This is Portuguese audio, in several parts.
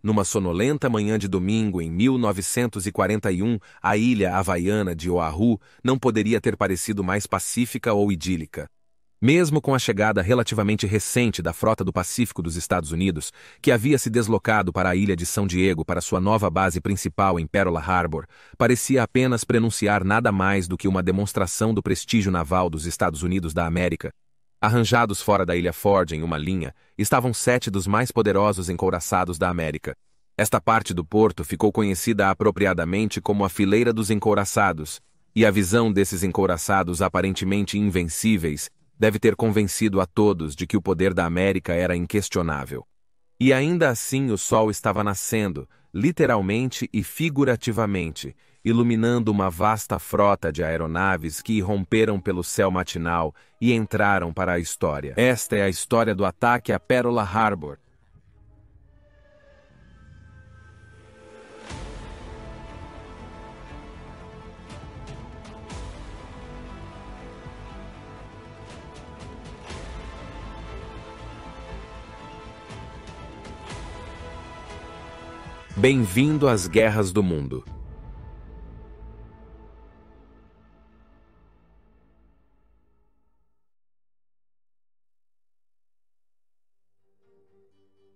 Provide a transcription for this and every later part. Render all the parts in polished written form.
numa sonolenta manhã de domingo em 1941, a ilha havaiana de Oahu não poderia ter parecido mais pacífica ou idílica. Mesmo com a chegada relativamente recente da Frota do Pacífico dos Estados Unidos, que havia se deslocado para a ilha de São Diego para sua nova base principal em Pearl Harbor, parecia apenas prenunciar nada mais do que uma demonstração do prestígio naval dos Estados Unidos da América. Arranjados fora da Ilha Ford em uma linha, estavam 7 dos mais poderosos encouraçados da América. Esta parte do porto ficou conhecida apropriadamente como a Fileira dos Encouraçados, e a visão desses encouraçados aparentemente invencíveis deve ter convencido a todos de que o poder da América era inquestionável. E ainda assim o sol estava nascendo, literalmente e figurativamente, iluminando uma vasta frota de aeronaves que irromperam pelo céu matinal e entraram para a história. Esta é a história do ataque a Pearl Harbor. Bem-vindo às Guerras do Mundo.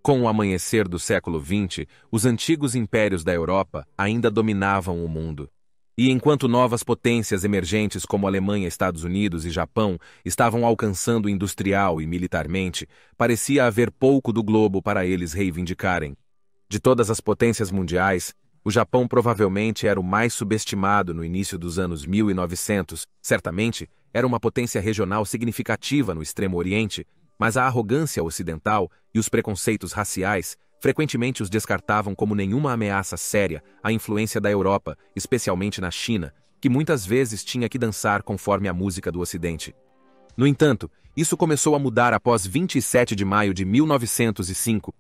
Com o amanhecer do século XX, os antigos impérios da Europa ainda dominavam o mundo. E enquanto novas potências emergentes como Alemanha, Estados Unidos e Japão estavam alcançando industrial e militarmente, parecia haver pouco do globo para eles reivindicarem. De todas as potências mundiais, o Japão provavelmente era o mais subestimado no início dos anos 1900. Certamente, era uma potência regional significativa no Extremo Oriente, mas a arrogância ocidental e os preconceitos raciais frequentemente os descartavam como nenhuma ameaça séria à influência da Europa, especialmente na China, que muitas vezes tinha que dançar conforme a música do Ocidente. No entanto, isso começou a mudar após 27 de maio de 1905.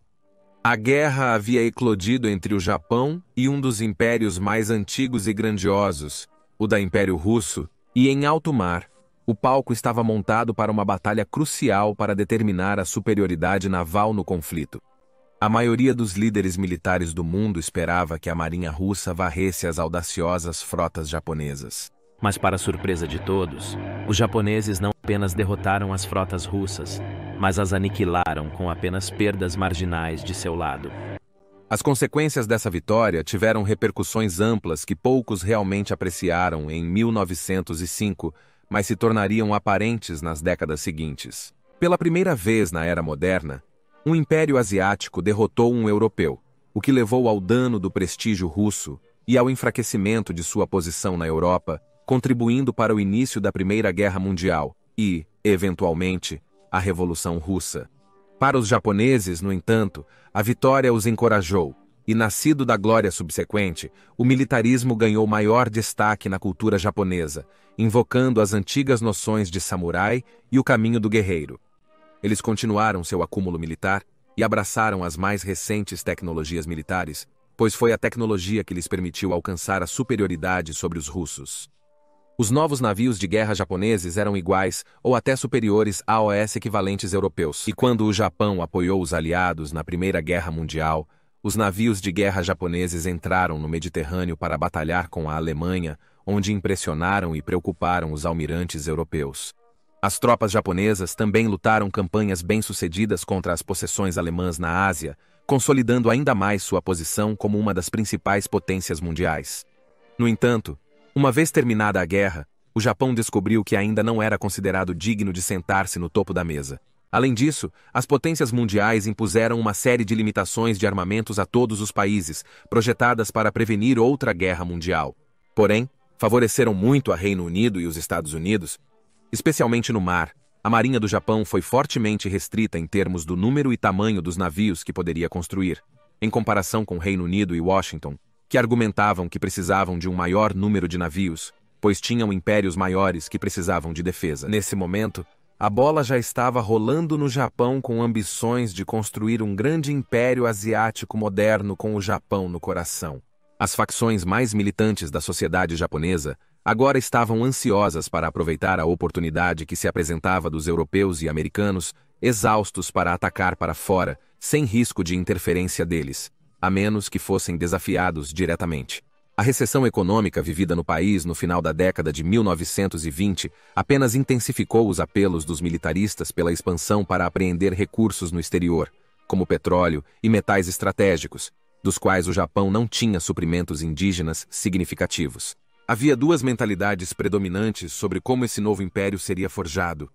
A guerra havia eclodido entre o Japão e um dos impérios mais antigos e grandiosos, o da Império Russo, e em alto mar, o palco estava montado para uma batalha crucial para determinar a superioridade naval no conflito. A maioria dos líderes militares do mundo esperava que a marinha russa varresse as audaciosas frotas japonesas. Mas, para surpresa de todos, os japoneses não apenas derrotaram as frotas russas, mas as aniquilaram com apenas perdas marginais de seu lado. As consequências dessa vitória tiveram repercussões amplas que poucos realmente apreciaram em 1905, mas se tornariam aparentes nas décadas seguintes. Pela primeira vez na era moderna, um império asiático derrotou um europeu, o que levou ao dano do prestígio russo e ao enfraquecimento de sua posição na Europa, contribuindo para o início da Primeira Guerra Mundial e, eventualmente, a Revolução Russa. Para os japoneses, no entanto, a vitória os encorajou, e nascido da glória subsequente, o militarismo ganhou maior destaque na cultura japonesa, invocando as antigas noções de samurai e o caminho do guerreiro. Eles continuaram seu acúmulo militar e abraçaram as mais recentes tecnologias militares, pois foi a tecnologia que lhes permitiu alcançar a superioridade sobre os russos. Os novos navios de guerra japoneses eram iguais ou até superiores aos equivalentes europeus. E quando o Japão apoiou os aliados na Primeira Guerra Mundial, os navios de guerra japoneses entraram no Mediterrâneo para batalhar com a Alemanha, onde impressionaram e preocuparam os almirantes europeus. As tropas japonesas também lutaram campanhas bem-sucedidas contra as possessões alemãs na Ásia, consolidando ainda mais sua posição como uma das principais potências mundiais. No entanto, uma vez terminada a guerra, o Japão descobriu que ainda não era considerado digno de sentar-se no topo da mesa. Além disso, as potências mundiais impuseram uma série de limitações de armamentos a todos os países, projetadas para prevenir outra guerra mundial. Porém, favoreceram muito a Reino Unido e os Estados Unidos. Especialmente no mar, a marinha do Japão foi fortemente restrita em termos do número e tamanho dos navios que poderia construir, em comparação com Reino Unido e Washington, que argumentavam que precisavam de um maior número de navios, pois tinham impérios maiores que precisavam de defesa. Nesse momento, a bola já estava rolando no Japão com ambições de construir um grande império asiático moderno com o Japão no coração. As facções mais militantes da sociedade japonesa agora estavam ansiosas para aproveitar a oportunidade que se apresentava dos europeus e americanos, exaustos para atacar para fora, sem risco de interferência deles. a menos que fossem desafiados diretamente. A recessão econômica vivida no país no final da década de 1920 apenas intensificou os apelos dos militaristas pela expansão para apreender recursos no exterior, como petróleo e metais estratégicos, dos quais o Japão não tinha suprimentos indígenas significativos. Havia duas mentalidades predominantes sobre como esse novo império seria forjado.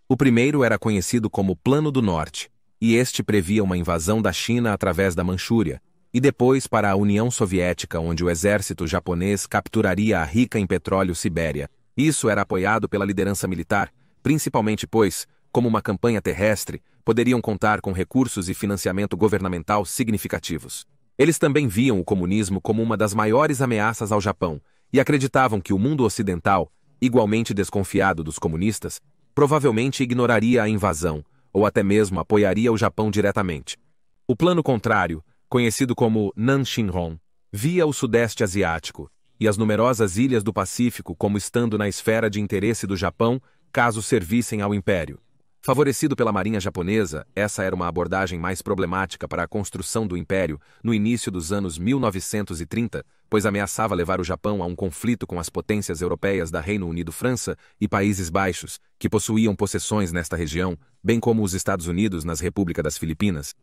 O primeiro era conhecido como Plano do Norte, e este previa uma invasão da China através da Manchúria, e depois para a União Soviética, onde o exército japonês capturaria a rica em petróleo Sibéria. Isso era apoiado pela liderança militar, principalmente pois, como uma campanha terrestre, poderiam contar com recursos e financiamento governamental significativos. Eles também viam o comunismo como uma das maiores ameaças ao Japão, e acreditavam que o mundo ocidental, igualmente desconfiado dos comunistas, provavelmente ignoraria a invasão, ou até mesmo apoiaria o Japão diretamente. O plano contrário, conhecido como Nanshinron, via o Sudeste Asiático e as numerosas ilhas do Pacífico como estando na esfera de interesse do Japão caso servissem ao Império. Favorecido pela Marinha japonesa, essa era uma abordagem mais problemática para a construção do Império no início dos anos 1930, pois ameaçava levar o Japão a um conflito com as potências europeias da Reino Unido-França e Países Baixos, que possuíam possessões nesta região, bem como os Estados Unidos nas Repúblicas das Filipinas.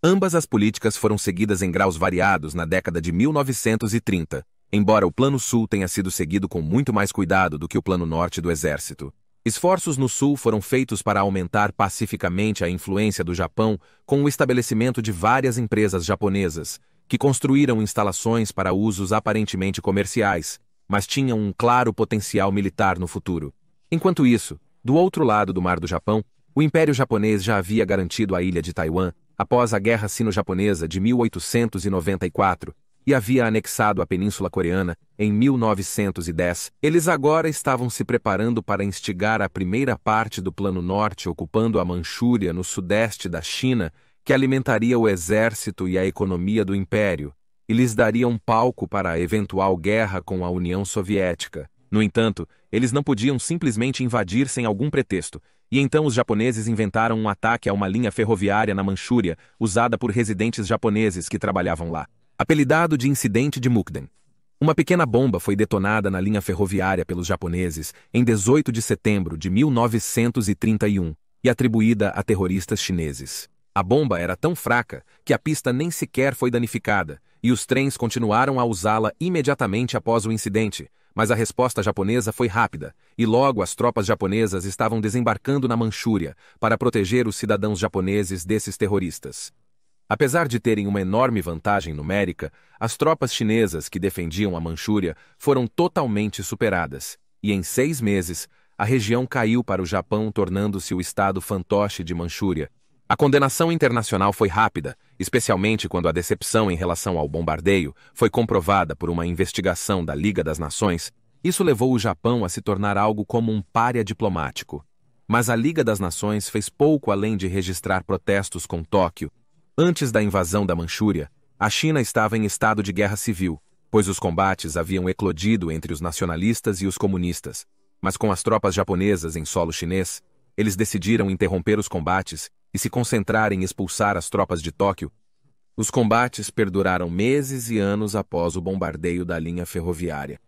Ambas as políticas foram seguidas em graus variados na década de 1930, embora o Plano Sul tenha sido seguido com muito mais cuidado do que o Plano Norte do Exército. Esforços no Sul foram feitos para aumentar pacificamente a influência do Japão com o estabelecimento de várias empresas japonesas, que construíram instalações para usos aparentemente comerciais, mas tinham um claro potencial militar no futuro. Enquanto isso, do outro lado do Mar do Japão, o Império Japonês já havia garantido a ilha de Taiwan após a Guerra Sino-Japonesa de 1894, e havia anexado a Península Coreana em 1910. Eles agora estavam se preparando para instigar a primeira parte do Plano Norte, ocupando a Manchúria no sudeste da China, que alimentaria o exército e a economia do Império, e lhes daria um palco para a eventual guerra com a União Soviética. No entanto, eles não podiam simplesmente invadir sem algum pretexto, e então os japoneses inventaram um ataque a uma linha ferroviária na Manchúria, usada por residentes japoneses que trabalhavam lá. Apelidado de Incidente de Mukden. Uma pequena bomba foi detonada na linha ferroviária pelos japoneses em 18 de setembro de 1931 e atribuída a terroristas chineses. A bomba era tão fraca que a pista nem sequer foi danificada, e os trens continuaram a usá-la imediatamente após o incidente, mas a resposta japonesa foi rápida, e logo as tropas japonesas estavam desembarcando na Manchúria para proteger os cidadãos japoneses desses terroristas. Apesar de terem uma enorme vantagem numérica, as tropas chinesas que defendiam a Manchúria foram totalmente superadas, e em 6 meses, a região caiu para o Japão, tornando-se o estado fantoche de Manchúria. A condenação internacional foi rápida, especialmente quando a decepção em relação ao bombardeio foi comprovada por uma investigação da Liga das Nações. Isso levou o Japão a se tornar algo como um pária diplomático. Mas a Liga das Nações fez pouco além de registrar protestos com Tóquio. Antes da invasão da Manchúria, a China estava em estado de guerra civil, pois os combates haviam eclodido entre os nacionalistas e os comunistas. Mas com as tropas japonesas em solo chinês, eles decidiram interromper os combates e se concentrar em expulsar as tropas de Tóquio. Os combates perduraram meses e anos após o bombardeio da linha ferroviária.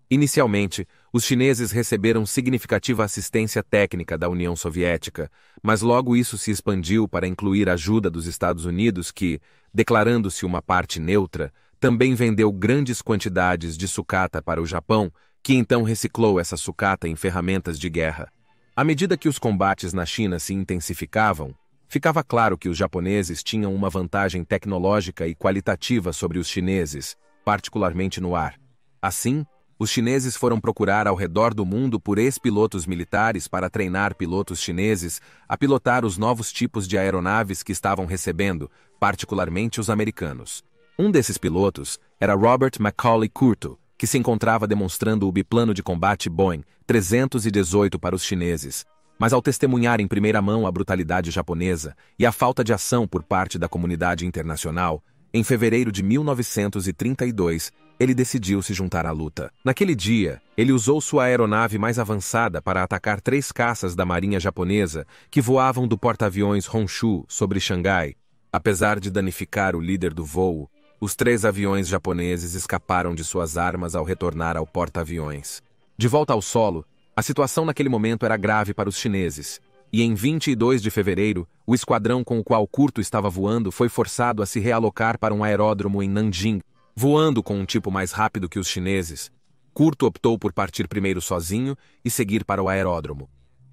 Inicialmente, os chineses receberam significativa assistência técnica da União Soviética, mas logo isso se expandiu para incluir a ajuda dos Estados Unidos que, declarando-se uma parte neutra, também vendeu grandes quantidades de sucata para o Japão, que então reciclou essa sucata em ferramentas de guerra. À medida que os combates na China se intensificavam, ficava claro que os japoneses tinham uma vantagem tecnológica e qualitativa sobre os chineses, particularmente no ar. Assim, os chineses foram procurar ao redor do mundo por ex-pilotos militares para treinar pilotos chineses a pilotar os novos tipos de aeronaves que estavam recebendo, particularmente os americanos. Um desses pilotos era Robert Macaulay Curto, que se encontrava demonstrando o biplano de combate Boeing 318 para os chineses. Mas ao testemunhar em primeira mão a brutalidade japonesa e a falta de ação por parte da comunidade internacional, em fevereiro de 1932, ele decidiu se juntar à luta. Naquele dia, ele usou sua aeronave mais avançada para atacar 3 caças da marinha japonesa que voavam do porta-aviões Honshu sobre Xangai. Apesar de danificar o líder do voo, Os 3 aviões japoneses escaparam de suas armas ao retornar ao porta-aviões. De volta ao solo, a situação naquele momento era grave para os chineses, e em 22 de fevereiro, o esquadrão com o qual Curto estava voando foi forçado a se realocar para um aeródromo em Nanjing. Voando com um tipo mais rápido que os chineses, Curto optou por partir primeiro sozinho e seguir para o aeródromo.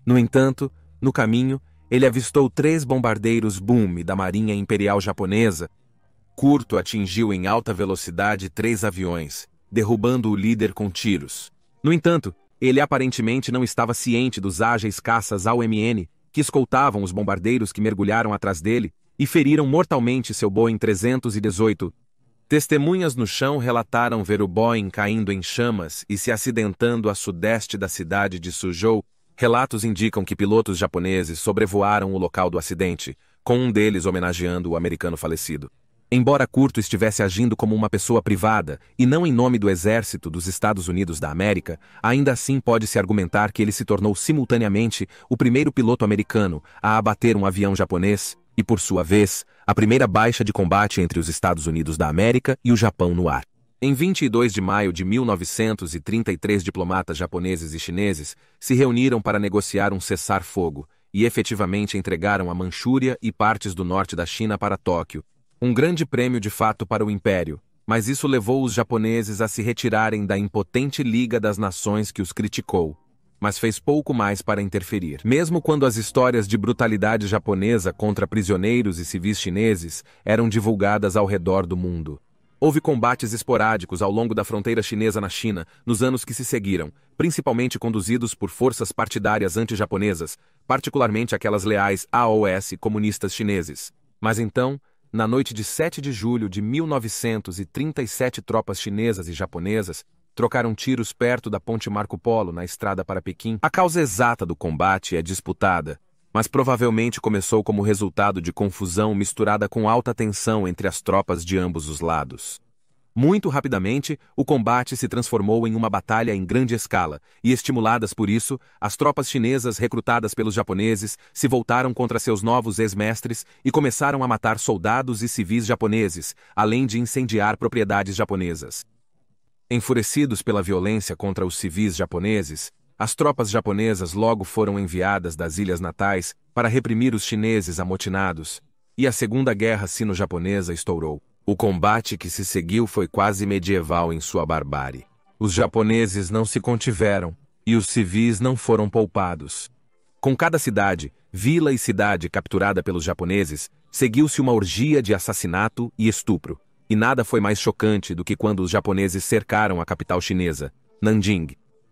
No entanto, no caminho, ele avistou 3 bombardeiros Boom da Marinha Imperial Japonesa. Curto atingiu em alta velocidade 3 aviões, derrubando o líder com tiros. No entanto, ele aparentemente não estava ciente dos ágeis caças AUMN que escoltavam os bombardeiros que mergulharam atrás dele e feriram mortalmente seu Boeing 318. Testemunhas no chão relataram ver o Boeing caindo em chamas e se acidentando a sudeste da cidade de Suzhou. Relatos indicam que pilotos japoneses sobrevoaram o local do acidente, com um deles homenageando o americano falecido. Embora Curto estivesse agindo como uma pessoa privada e não em nome do Exército dos Estados Unidos da América, ainda assim pode-se argumentar que ele se tornou simultaneamente o primeiro piloto americano a abater um avião japonês e, por sua vez, a primeira baixa de combate entre os Estados Unidos da América e o Japão no ar. Em 22 de maio de 1933, diplomatas japoneses e chineses se reuniram para negociar um cessar-fogo e efetivamente entregaram a Manchúria e partes do norte da China para Tóquio. Um grande prêmio de fato para o Império, mas isso levou os japoneses a se retirarem da impotente Liga das Nações que os criticou, mas fez pouco mais para interferir. Mesmo quando as histórias de brutalidade japonesa contra prisioneiros e civis chineses eram divulgadas ao redor do mundo. Houve combates esporádicos ao longo da fronteira chinesa na China nos anos que se seguiram, principalmente conduzidos por forças partidárias anti-japonesas, particularmente aquelas leais aos comunistas chineses. Mas então, na noite de 7 de julho de 1937, tropas chinesas e japonesas trocaram tiros perto da ponte Marco Polo na estrada para Pequim. A causa exata do combate é disputada, mas provavelmente começou como resultado de confusão misturada com alta tensão entre as tropas de ambos os lados. Muito rapidamente, o combate se transformou em uma batalha em grande escala, e estimuladas por isso, as tropas chinesas recrutadas pelos japoneses se voltaram contra seus novos ex-mestres e começaram a matar soldados e civis japoneses, além de incendiar propriedades japonesas. Enfurecidos pela violência contra os civis japoneses, as tropas japonesas logo foram enviadas das ilhas natais para reprimir os chineses amotinados, e a Segunda Guerra Sino-Japonesa estourou. O combate que se seguiu foi quase medieval em sua barbárie. Os japoneses não se contiveram, e os civis não foram poupados. Com cada cidade, vila e cidade capturada pelos japoneses, seguiu-se uma orgia de assassinato e estupro, e nada foi mais chocante do que quando os japoneses cercaram a capital chinesa, Nanjing.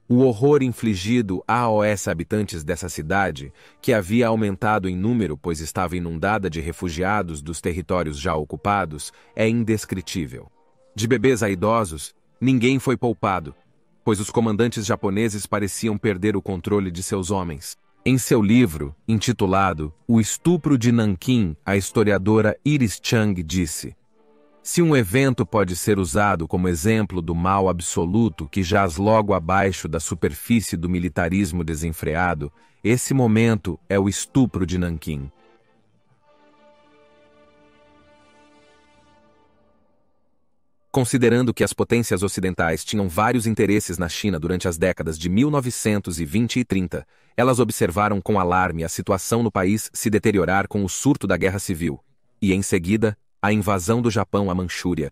O horror infligido aos habitantes dessa cidade, que havia aumentado em número pois estava inundada de refugiados dos territórios já ocupados, é indescritível. De bebês a idosos, ninguém foi poupado, pois os comandantes japoneses pareciam perder o controle de seus homens. Em seu livro, intitulado O Estupro de Nanquim, a historiadora Iris Chang disse: se um evento pode ser usado como exemplo do mal absoluto que jaz logo abaixo da superfície do militarismo desenfreado, esse momento é o estupro de Nanquim. Considerando que as potências ocidentais tinham vários interesses na China durante as décadas de 1920 e 30, elas observaram com alarme a situação no país se deteriorar com o surto da Guerra Civil, e em seguida, a invasão do Japão à Manchúria.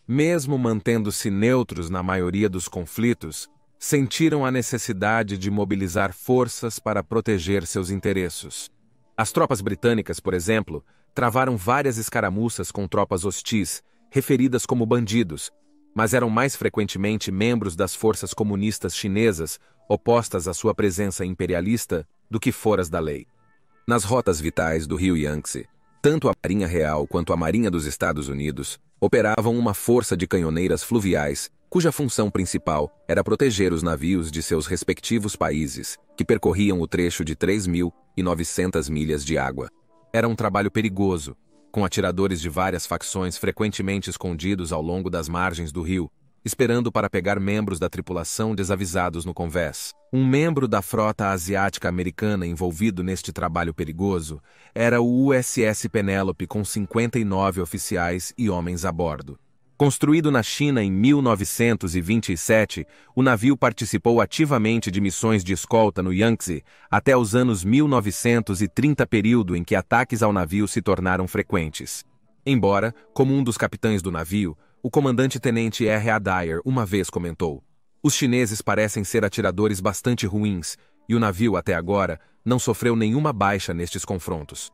Mesmo mantendo-se neutros na maioria dos conflitos, sentiram a necessidade de mobilizar forças para proteger seus interesses. As tropas britânicas, por exemplo, travaram várias escaramuças com tropas hostis, referidas como bandidos, mas eram mais frequentemente membros das forças comunistas chinesas, opostas à sua presença imperialista, do que foras da lei. Nas rotas vitais do rio Yangtze, tanto a Marinha Real quanto a Marinha dos Estados Unidos operavam uma força de canhoneiras fluviais, cuja função principal era proteger os navios de seus respectivos países, que percorriam o trecho de 3.900 milhas de água. Era um trabalho perigoso, com atiradores de várias facções frequentemente escondidos ao longo das margens do rio, esperando para pegar membros da tripulação desavisados no convés. Um membro da frota asiática americana envolvido neste trabalho perigoso era o USS Penélope com 59 oficiais e homens a bordo. Construído na China em 1927, o navio participou ativamente de missões de escolta no Yangtze até os anos 1930, período em que ataques ao navio se tornaram frequentes. Embora, como um dos capitães do navio, o comandante-tenente R. A. Dyer uma vez comentou: "Os chineses parecem ser atiradores bastante ruins, e o navio, até agora, não sofreu nenhuma baixa nestes confrontos."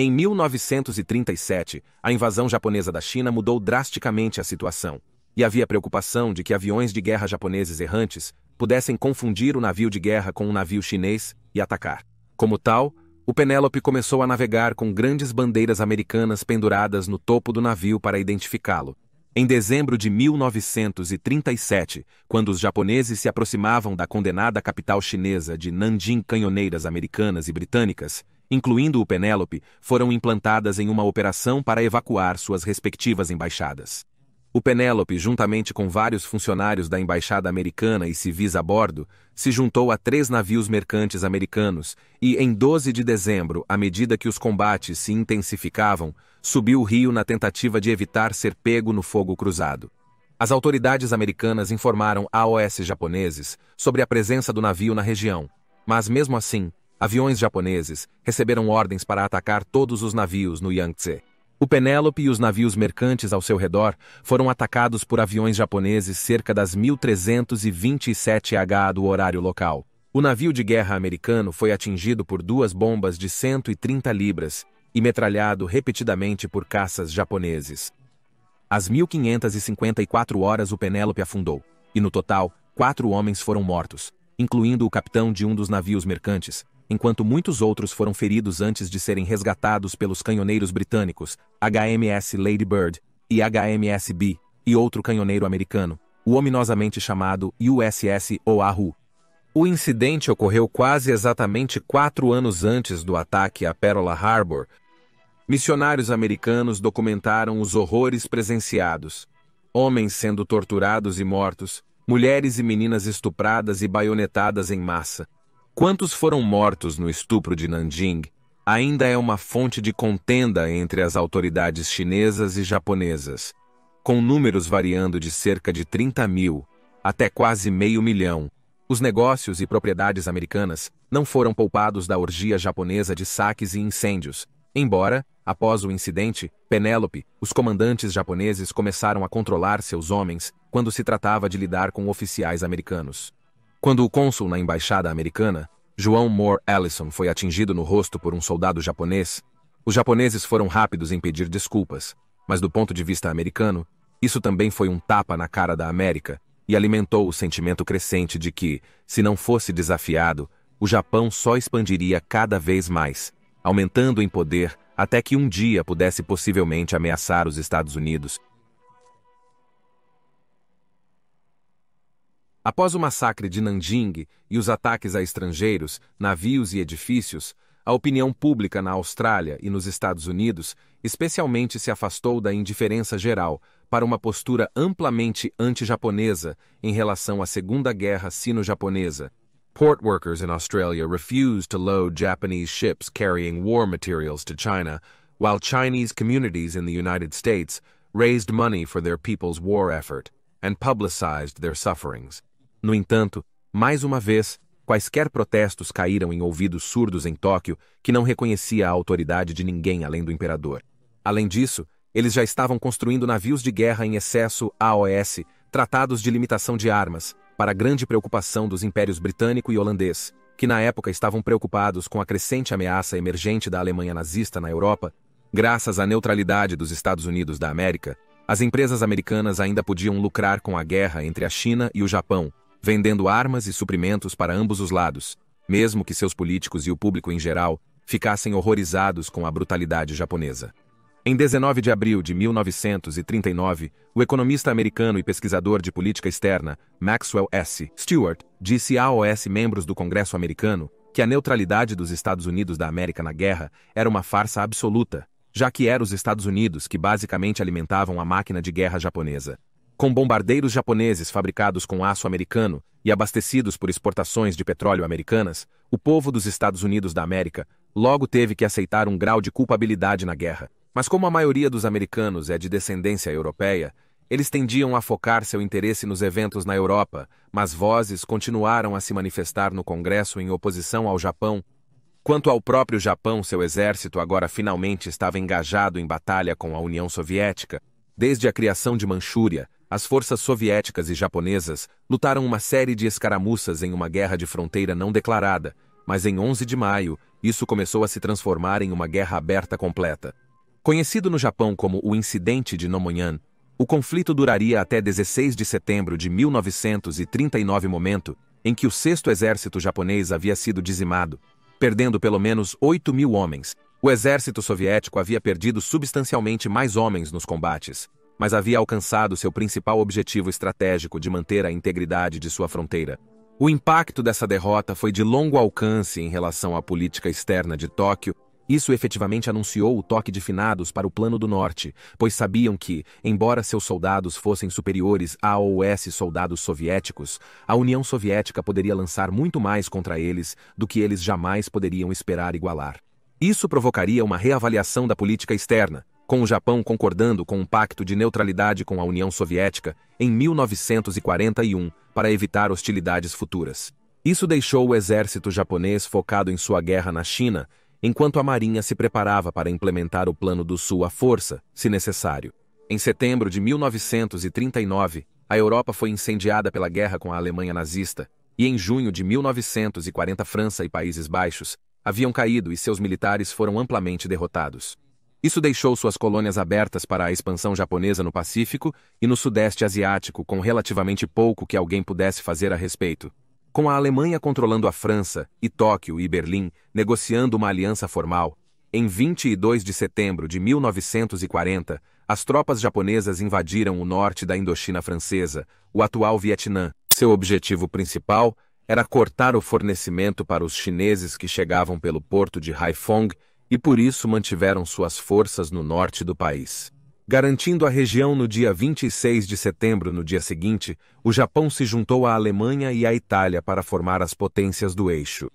Em 1937, a invasão japonesa da China mudou drasticamente a situação, e havia preocupação de que aviões de guerra japoneses errantes pudessem confundir o navio de guerra com um navio chinês e atacar. Como tal, o Penélope começou a navegar com grandes bandeiras americanas penduradas no topo do navio para identificá-lo. Em dezembro de 1937, quando os japoneses se aproximavam da condenada capital chinesa de Nanjing, canhoneiras americanas e britânicas, incluindo o Penélope, foram implantadas em uma operação para evacuar suas respectivas embaixadas. O Penélope, juntamente com vários funcionários da embaixada americana e civis a bordo, se juntou a 3 navios mercantes americanos e, em 12 de dezembro, à medida que os combates se intensificavam, subiu o rio na tentativa de evitar ser pego no fogo cruzado. As autoridades americanas informaram AOS japoneses sobre a presença do navio na região, mas mesmo assim, aviões japoneses receberam ordens para atacar todos os navios no Yangtze. O Penélope e os navios mercantes ao seu redor foram atacados por aviões japoneses cerca das 1327 h do horário local. O navio de guerra americano foi atingido por 2 bombas de 130 libras e metralhado repetidamente por caças japoneses. Às 1554 horas o Penélope afundou, e no total, 4 homens foram mortos, incluindo o capitão de um dos navios mercantes, enquanto muitos outros foram feridos antes de serem resgatados pelos canhoneiros britânicos HMS Lady Bird e HMS Bee, e outro canhoneiro americano, o ominosamente chamado USS Oahu. O incidente ocorreu quase exatamente 4 anos antes do ataque a Pearl Harbor. Missionários americanos documentaram os horrores presenciados: homens sendo torturados e mortos, mulheres e meninas estupradas e baionetadas em massa. Quantos foram mortos no estupro de Nanjing ainda é uma fonte de contenda entre as autoridades chinesas e japonesas, com números variando de cerca de 30 mil até quase meio milhão. Os negócios e propriedades americanas não foram poupados da orgia japonesa de saques e incêndios, embora, após o incidente, Penélope, os comandantes japoneses começaram a controlar seus homens quando se tratava de lidar com oficiais americanos. Quando o cônsul na embaixada americana, João Moore Allison, foi atingido no rosto por um soldado japonês, os japoneses foram rápidos em pedir desculpas, mas do ponto de vista americano, isso também foi um tapa na cara da América e alimentou o sentimento crescente de que, se não fosse desafiado, o Japão só expandiria cada vez mais, aumentando em poder até que um dia pudesse possivelmente ameaçar os Estados Unidos. Após o massacre de Nanjing e os ataques a estrangeiros, navios e edifícios, a opinião pública na Austrália e nos Estados Unidos especialmente se afastou da indiferença geral para uma postura amplamente anti-japonesa em relação à Segunda Guerra Sino-Japonesa. Port workers in Australia refused to load Japanese ships carrying war materials to China, while Chinese communities in the United States raised money for their people's war effort and publicized their sufferings. No entanto, mais uma vez, quaisquer protestos caíram em ouvidos surdos em Tóquio, que não reconhecia a autoridade de ninguém além do imperador. Além disso, eles já estavam construindo navios de guerra em excesso AOS, tratados de limitação de armas, para grande preocupação dos impérios britânico e holandês, que na época estavam preocupados com a crescente ameaça emergente da Alemanha nazista na Europa. Graças à neutralidade dos Estados Unidos da América, as empresas americanas ainda podiam lucrar com a guerra entre a China e o Japão, vendendo armas e suprimentos para ambos os lados, mesmo que seus políticos e o público em geral ficassem horrorizados com a brutalidade japonesa. Em 19 de abril de 1939, o economista americano e pesquisador de política externa, Maxwell S. Stewart, disse a AOS membros do Congresso americano que a neutralidade dos Estados Unidos da América na guerra era uma farsa absoluta, já que eram os Estados Unidos que basicamente alimentavam a máquina de guerra japonesa. Com bombardeiros japoneses fabricados com aço americano e abastecidos por exportações de petróleo americanas, o povo dos Estados Unidos da América logo teve que aceitar um grau de culpabilidade na guerra. Mas como a maioria dos americanos é de descendência europeia, Eles tendiam a focar seu interesse nos eventos na Europa, mas vozes continuaram a se manifestar no Congresso em oposição ao Japão. Quanto ao próprio Japão, seu exército agora finalmente estava engajado em batalha com a União Soviética. Desde a criação de Manchúria, as forças soviéticas e japonesas lutaram uma série de escaramuças em uma guerra de fronteira não declarada, mas em 11 de maio, isso começou a se transformar em uma guerra aberta completa. Conhecido no Japão como o Incidente de Nomonhan, o conflito duraria até 16 de setembro de 1939, momento em que o 6º Exército Japonês havia sido dizimado, perdendo pelo menos 8.000 homens. O exército soviético havia perdido substancialmente mais homens nos combates, mas havia alcançado seu principal objetivo estratégico de manter a integridade de sua fronteira. O impacto dessa derrota foi de longo alcance em relação à política externa de Tóquio. Isso efetivamente anunciou o toque de finados para o Plano do Norte, pois sabiam que, embora seus soldados fossem superiores aos soldados soviéticos, a União Soviética poderia lançar muito mais contra eles do que eles jamais poderiam esperar igualar. Isso provocaria uma reavaliação da política externa, com o Japão concordando com um pacto de neutralidade com a União Soviética em 1941 para evitar hostilidades futuras. Isso deixou o exército japonês focado em sua guerra na China, enquanto a Marinha se preparava para implementar o Plano do Sul à força, se necessário. Em setembro de 1939, a Europa foi incendiada pela guerra com a Alemanha nazista, e em junho de 1940 França e Países Baixos haviam caído e seus militares foram amplamente derrotados. Isso deixou suas colônias abertas para a expansão japonesa no Pacífico e no Sudeste Asiático, com relativamente pouco que alguém pudesse fazer a respeito. Com a Alemanha controlando a França, e Tóquio e Berlim negociando uma aliança formal, em 22 de setembro de 1940, as tropas japonesas invadiram o norte da Indochina francesa, o atual Vietnã. Seu objetivo principal era cortar o fornecimento para os chineses que chegavam pelo porto de Haiphong e por isso mantiveram suas forças no norte do país. Garantindo a região no dia 26 de setembro, no dia seguinte, o Japão se juntou à Alemanha e à Itália para formar as potências do eixo.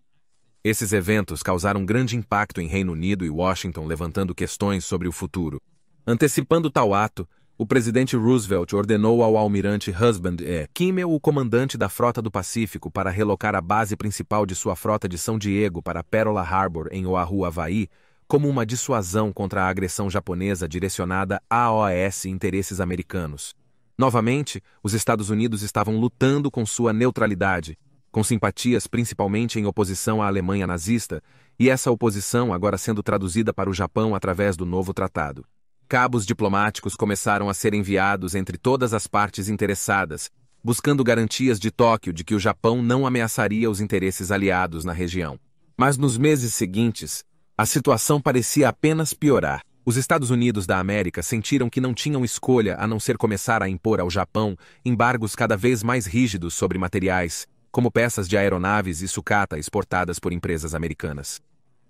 Esses eventos causaram grande impacto em Reino Unido e Washington, levantando questões sobre o futuro. Antecipando tal ato, o presidente Roosevelt ordenou ao almirante Husband E. Kimmel, o comandante da Frota do Pacífico, para relocar a base principal de sua frota de São Diego para Pearl Harbor, em Oahu, Havaí, como uma dissuasão contra a agressão japonesa direcionada aos interesses americanos. Novamente, os Estados Unidos estavam lutando com sua neutralidade, com simpatias principalmente em oposição à Alemanha nazista, e essa oposição agora sendo traduzida para o Japão através do novo tratado. Cabos diplomáticos começaram a ser enviados entre todas as partes interessadas, buscando garantias de Tóquio de que o Japão não ameaçaria os interesses aliados na região. Mas nos meses seguintes, a situação parecia apenas piorar. Os Estados Unidos da América sentiram que não tinham escolha a não ser começar a impor ao Japão embargos cada vez mais rígidos sobre materiais, como peças de aeronaves e sucata exportadas por empresas americanas.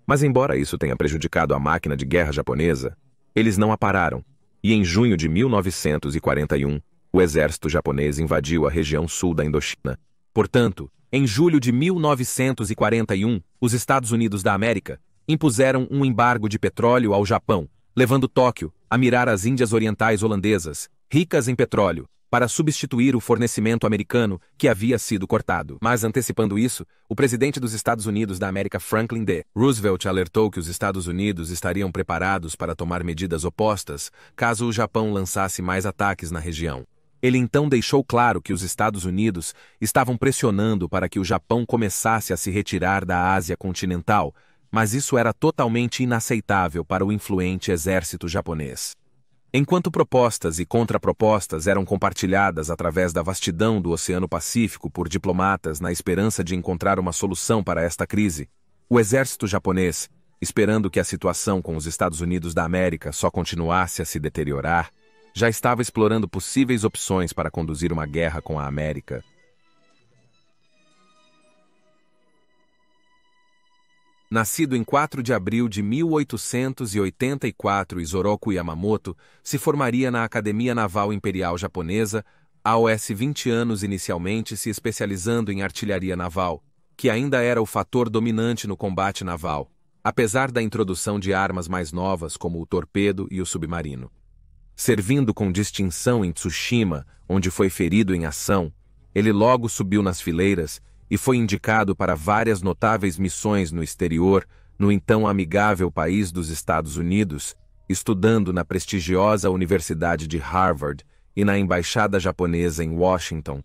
Mas embora isso tenha prejudicado a máquina de guerra japonesa, eles não a pararam, e em junho de 1941, o exército japonês invadiu a região sul da Indochina. Portanto, em julho de 1941, os Estados Unidos da América impuseram um embargo de petróleo ao Japão, levando Tóquio a mirar as Índias Orientais holandesas, ricas em petróleo, para substituir o fornecimento americano que havia sido cortado. Mas antecipando isso, o presidente dos Estados Unidos da América, Franklin D. Roosevelt, alertou que os Estados Unidos estariam preparados para tomar medidas opostas caso o Japão lançasse mais ataques na região. Ele então deixou claro que os Estados Unidos estavam pressionando para que o Japão começasse a se retirar da Ásia continental, mas isso era totalmente inaceitável para o influente exército japonês. Enquanto propostas e contrapropostas eram compartilhadas através da vastidão do Oceano Pacífico por diplomatas na esperança de encontrar uma solução para esta crise, o exército japonês, esperando que a situação com os Estados Unidos da América só continuasse a se deteriorar, já estava explorando possíveis opções para conduzir uma guerra com a América. Nascido em 4 de abril de 1884, Isoroku Yamamoto se formaria na Academia Naval Imperial Japonesa, aos 20 anos, inicialmente se especializando em artilharia naval, que ainda era o fator dominante no combate naval, apesar da introdução de armas mais novas como o torpedo e o submarino. Servindo com distinção em Tsushima, onde foi ferido em ação, ele logo subiu nas fileiras e foi indicado para várias notáveis missões no exterior, no então amigável país dos Estados Unidos, estudando na prestigiosa Universidade de Harvard e na Embaixada Japonesa em Washington.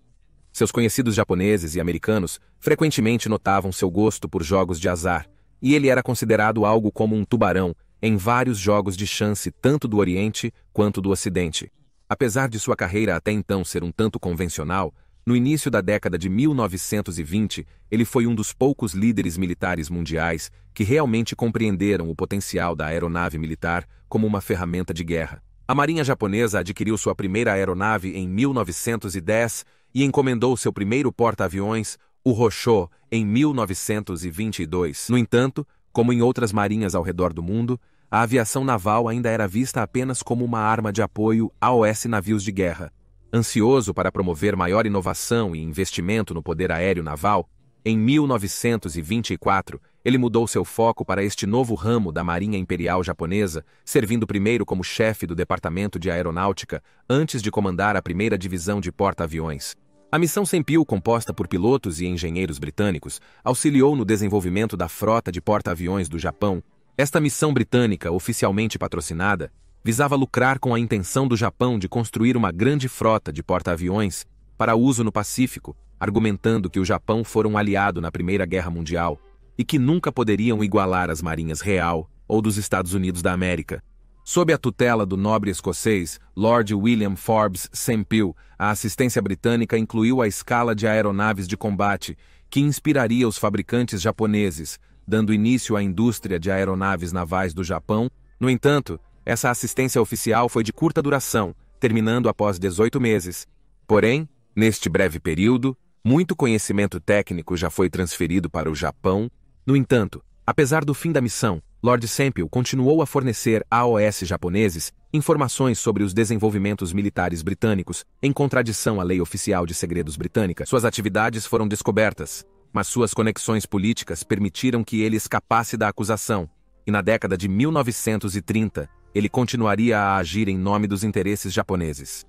Seus conhecidos japoneses e americanos frequentemente notavam seu gosto por jogos de azar, e ele era considerado algo como um tubarão em vários jogos de chance tanto do Oriente quanto do Ocidente. Apesar de sua carreira até então ser um tanto convencional, no início da década de 1920, ele foi um dos poucos líderes militares mundiais que realmente compreenderam o potencial da aeronave militar como uma ferramenta de guerra. A Marinha Japonesa adquiriu sua primeira aeronave em 1910 e encomendou seu primeiro porta-aviões, o Hoshō, em 1922. No entanto, como em outras marinhas ao redor do mundo, a aviação naval ainda era vista apenas como uma arma de apoio aos navios de guerra. Ansioso para promover maior inovação e investimento no poder aéreo naval, em 1924, ele mudou seu foco para este novo ramo da Marinha Imperial Japonesa, servindo primeiro como chefe do Departamento de Aeronáutica, antes de comandar a primeira divisão de porta-aviões. A missão Senpil, composta por pilotos e engenheiros britânicos, auxiliou no desenvolvimento da frota de porta-aviões do Japão. Esta missão britânica, oficialmente patrocinada, visava lucrar com a intenção do Japão de construir uma grande frota de porta-aviões para uso no Pacífico, argumentando que o Japão fora um aliado na Primeira Guerra Mundial e que nunca poderiam igualar as marinhas real ou dos Estados Unidos da América. Sob a tutela do nobre escocês Lord William Forbes Senpil, a assistência britânica incluiu a escala de aeronaves de combate, que inspiraria os fabricantes japoneses, dando início à indústria de aeronaves navais do Japão. No entanto, essa assistência oficial foi de curta duração, terminando após 18 meses. Porém, neste breve período, muito conhecimento técnico já foi transferido para o Japão. No entanto, apesar do fim da missão, Lord Senpil continuou a fornecer aos japoneses informações sobre os desenvolvimentos militares britânicos, em contradição à lei oficial de segredos britânica. Suas atividades foram descobertas, mas suas conexões políticas permitiram que ele escapasse da acusação, e na década de 1930, ele continuaria a agir em nome dos interesses japoneses.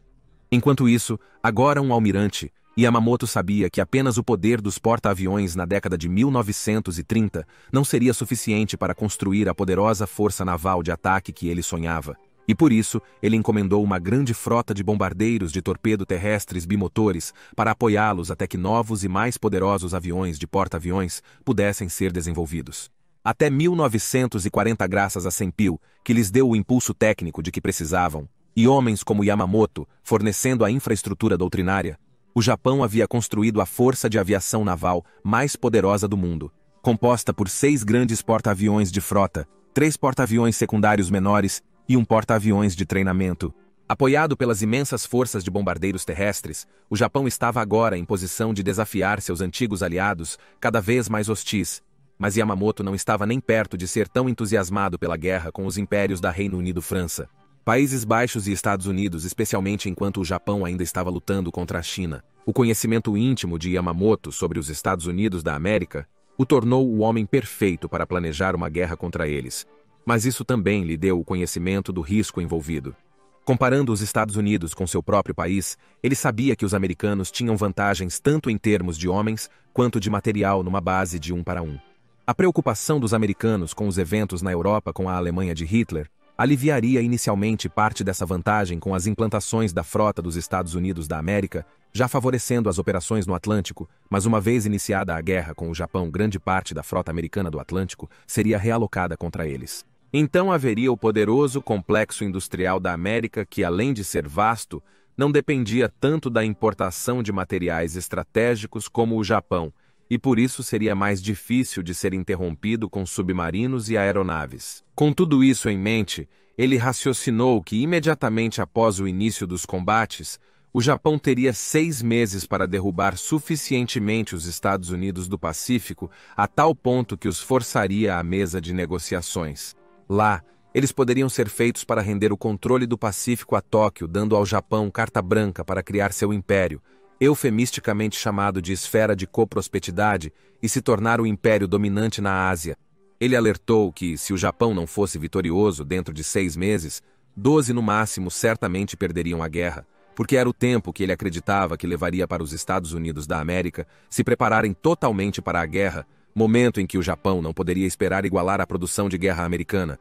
Enquanto isso, agora um almirante, Yamamoto sabia que apenas o poder dos porta-aviões na década de 1930 não seria suficiente para construir a poderosa força naval de ataque que ele sonhava, e por isso ele encomendou uma grande frota de bombardeiros de torpedo terrestres bimotores para apoiá-los até que novos e mais poderosos aviões de porta-aviões pudessem ser desenvolvidos. Até 1940, graças a Senpil, que lhes deu o impulso técnico de que precisavam, e homens como Yamamoto fornecendo a infraestrutura doutrinária, o Japão havia construído a força de aviação naval mais poderosa do mundo, composta por 6 grandes porta-aviões de frota, 3 porta-aviões secundários menores e um porta-aviões de treinamento. Apoiado pelas imensas forças de bombardeiros terrestres, o Japão estava agora em posição de desafiar seus antigos aliados, cada vez mais hostis. Mas Yamamoto não estava nem perto de ser tão entusiasmado pela guerra com os impérios da Reino Unido-França, Países Baixos e Estados Unidos, especialmente enquanto o Japão ainda estava lutando contra a China. O conhecimento íntimo de Yamamoto sobre os Estados Unidos da América o tornou o homem perfeito para planejar uma guerra contra eles. Mas isso também lhe deu o conhecimento do risco envolvido. Comparando os Estados Unidos com seu próprio país, ele sabia que os americanos tinham vantagens tanto em termos de homens quanto de material numa base de 1 para 1. A preocupação dos americanos com os eventos na Europa com a Alemanha de Hitler aliviaria inicialmente parte dessa vantagem com as implantações da frota dos Estados Unidos da América, já favorecendo as operações no Atlântico, mas uma vez iniciada a guerra com o Japão, grande parte da frota americana do Atlântico seria realocada contra eles. Então haveria o poderoso complexo industrial da América que, além de ser vasto, não dependia tanto da importação de materiais estratégicos como o Japão, e por isso seria mais difícil de ser interrompido com submarinos e aeronaves. Com tudo isso em mente, ele raciocinou que imediatamente após o início dos combates, o Japão teria 6 meses para derrubar suficientemente os Estados Unidos do Pacífico a tal ponto que os forçaria à mesa de negociações. Lá, eles poderiam ser feitos para render o controle do Pacífico a Tóquio, dando ao Japão carta branca para criar seu império, eufemisticamente chamado de esfera de coprospetidade, e se tornar o império dominante na Ásia. Ele alertou que, se o Japão não fosse vitorioso dentro de 6 meses, 12 no máximo certamente perderiam a guerra, porque era o tempo que ele acreditava que levaria para os Estados Unidos da América se prepararem totalmente para a guerra, momento em que o Japão não poderia esperar igualar a produção de guerra americana.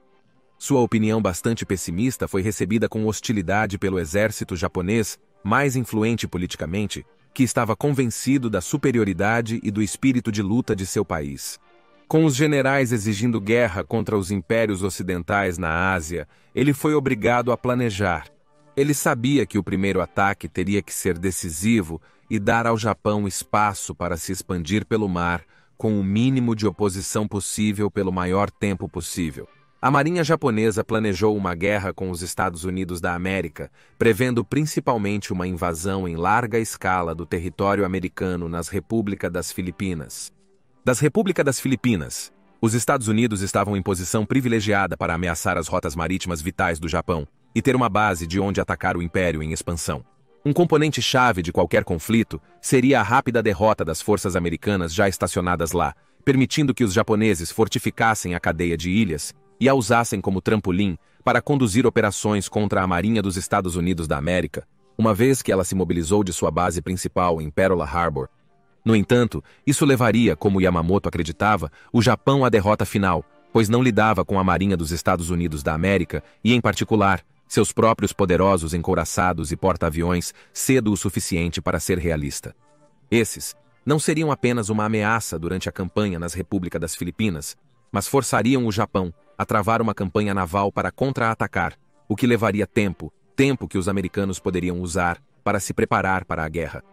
Sua opinião bastante pessimista foi recebida com hostilidade pelo exército japonês, mais influente politicamente, que estava convencido da superioridade e do espírito de luta de seu país. Com os generais exigindo guerra contra os impérios ocidentais na Ásia, ele foi obrigado a planejar. Ele sabia que o primeiro ataque teria que ser decisivo e dar ao Japão espaço para se expandir pelo mar, com o mínimo de oposição possível pelo maior tempo possível. A marinha japonesa planejou uma guerra com os Estados Unidos da América, prevendo principalmente uma invasão em larga escala do território americano nas Repúblicas das Filipinas. Das Repúblicas das Filipinas, os Estados Unidos estavam em posição privilegiada para ameaçar as rotas marítimas vitais do Japão e ter uma base de onde atacar o império em expansão. Um componente-chave de qualquer conflito seria a rápida derrota das forças americanas já estacionadas lá, permitindo que os japoneses fortificassem a cadeia de ilhas e a usassem como trampolim para conduzir operações contra a Marinha dos Estados Unidos da América, uma vez que ela se mobilizou de sua base principal em Pearl Harbor. No entanto, isso levaria, como Yamamoto acreditava, o Japão à derrota final, pois não lidava com a Marinha dos Estados Unidos da América e, em particular, seus próprios poderosos encouraçados e porta-aviões cedo o suficiente para ser realista. Esses não seriam apenas uma ameaça durante a campanha nas Repúblicas das Filipinas, mas forçariam o Japão a travar uma campanha naval para contra-atacar, o que levaria tempo que os americanos poderiam usar para se preparar para a guerra.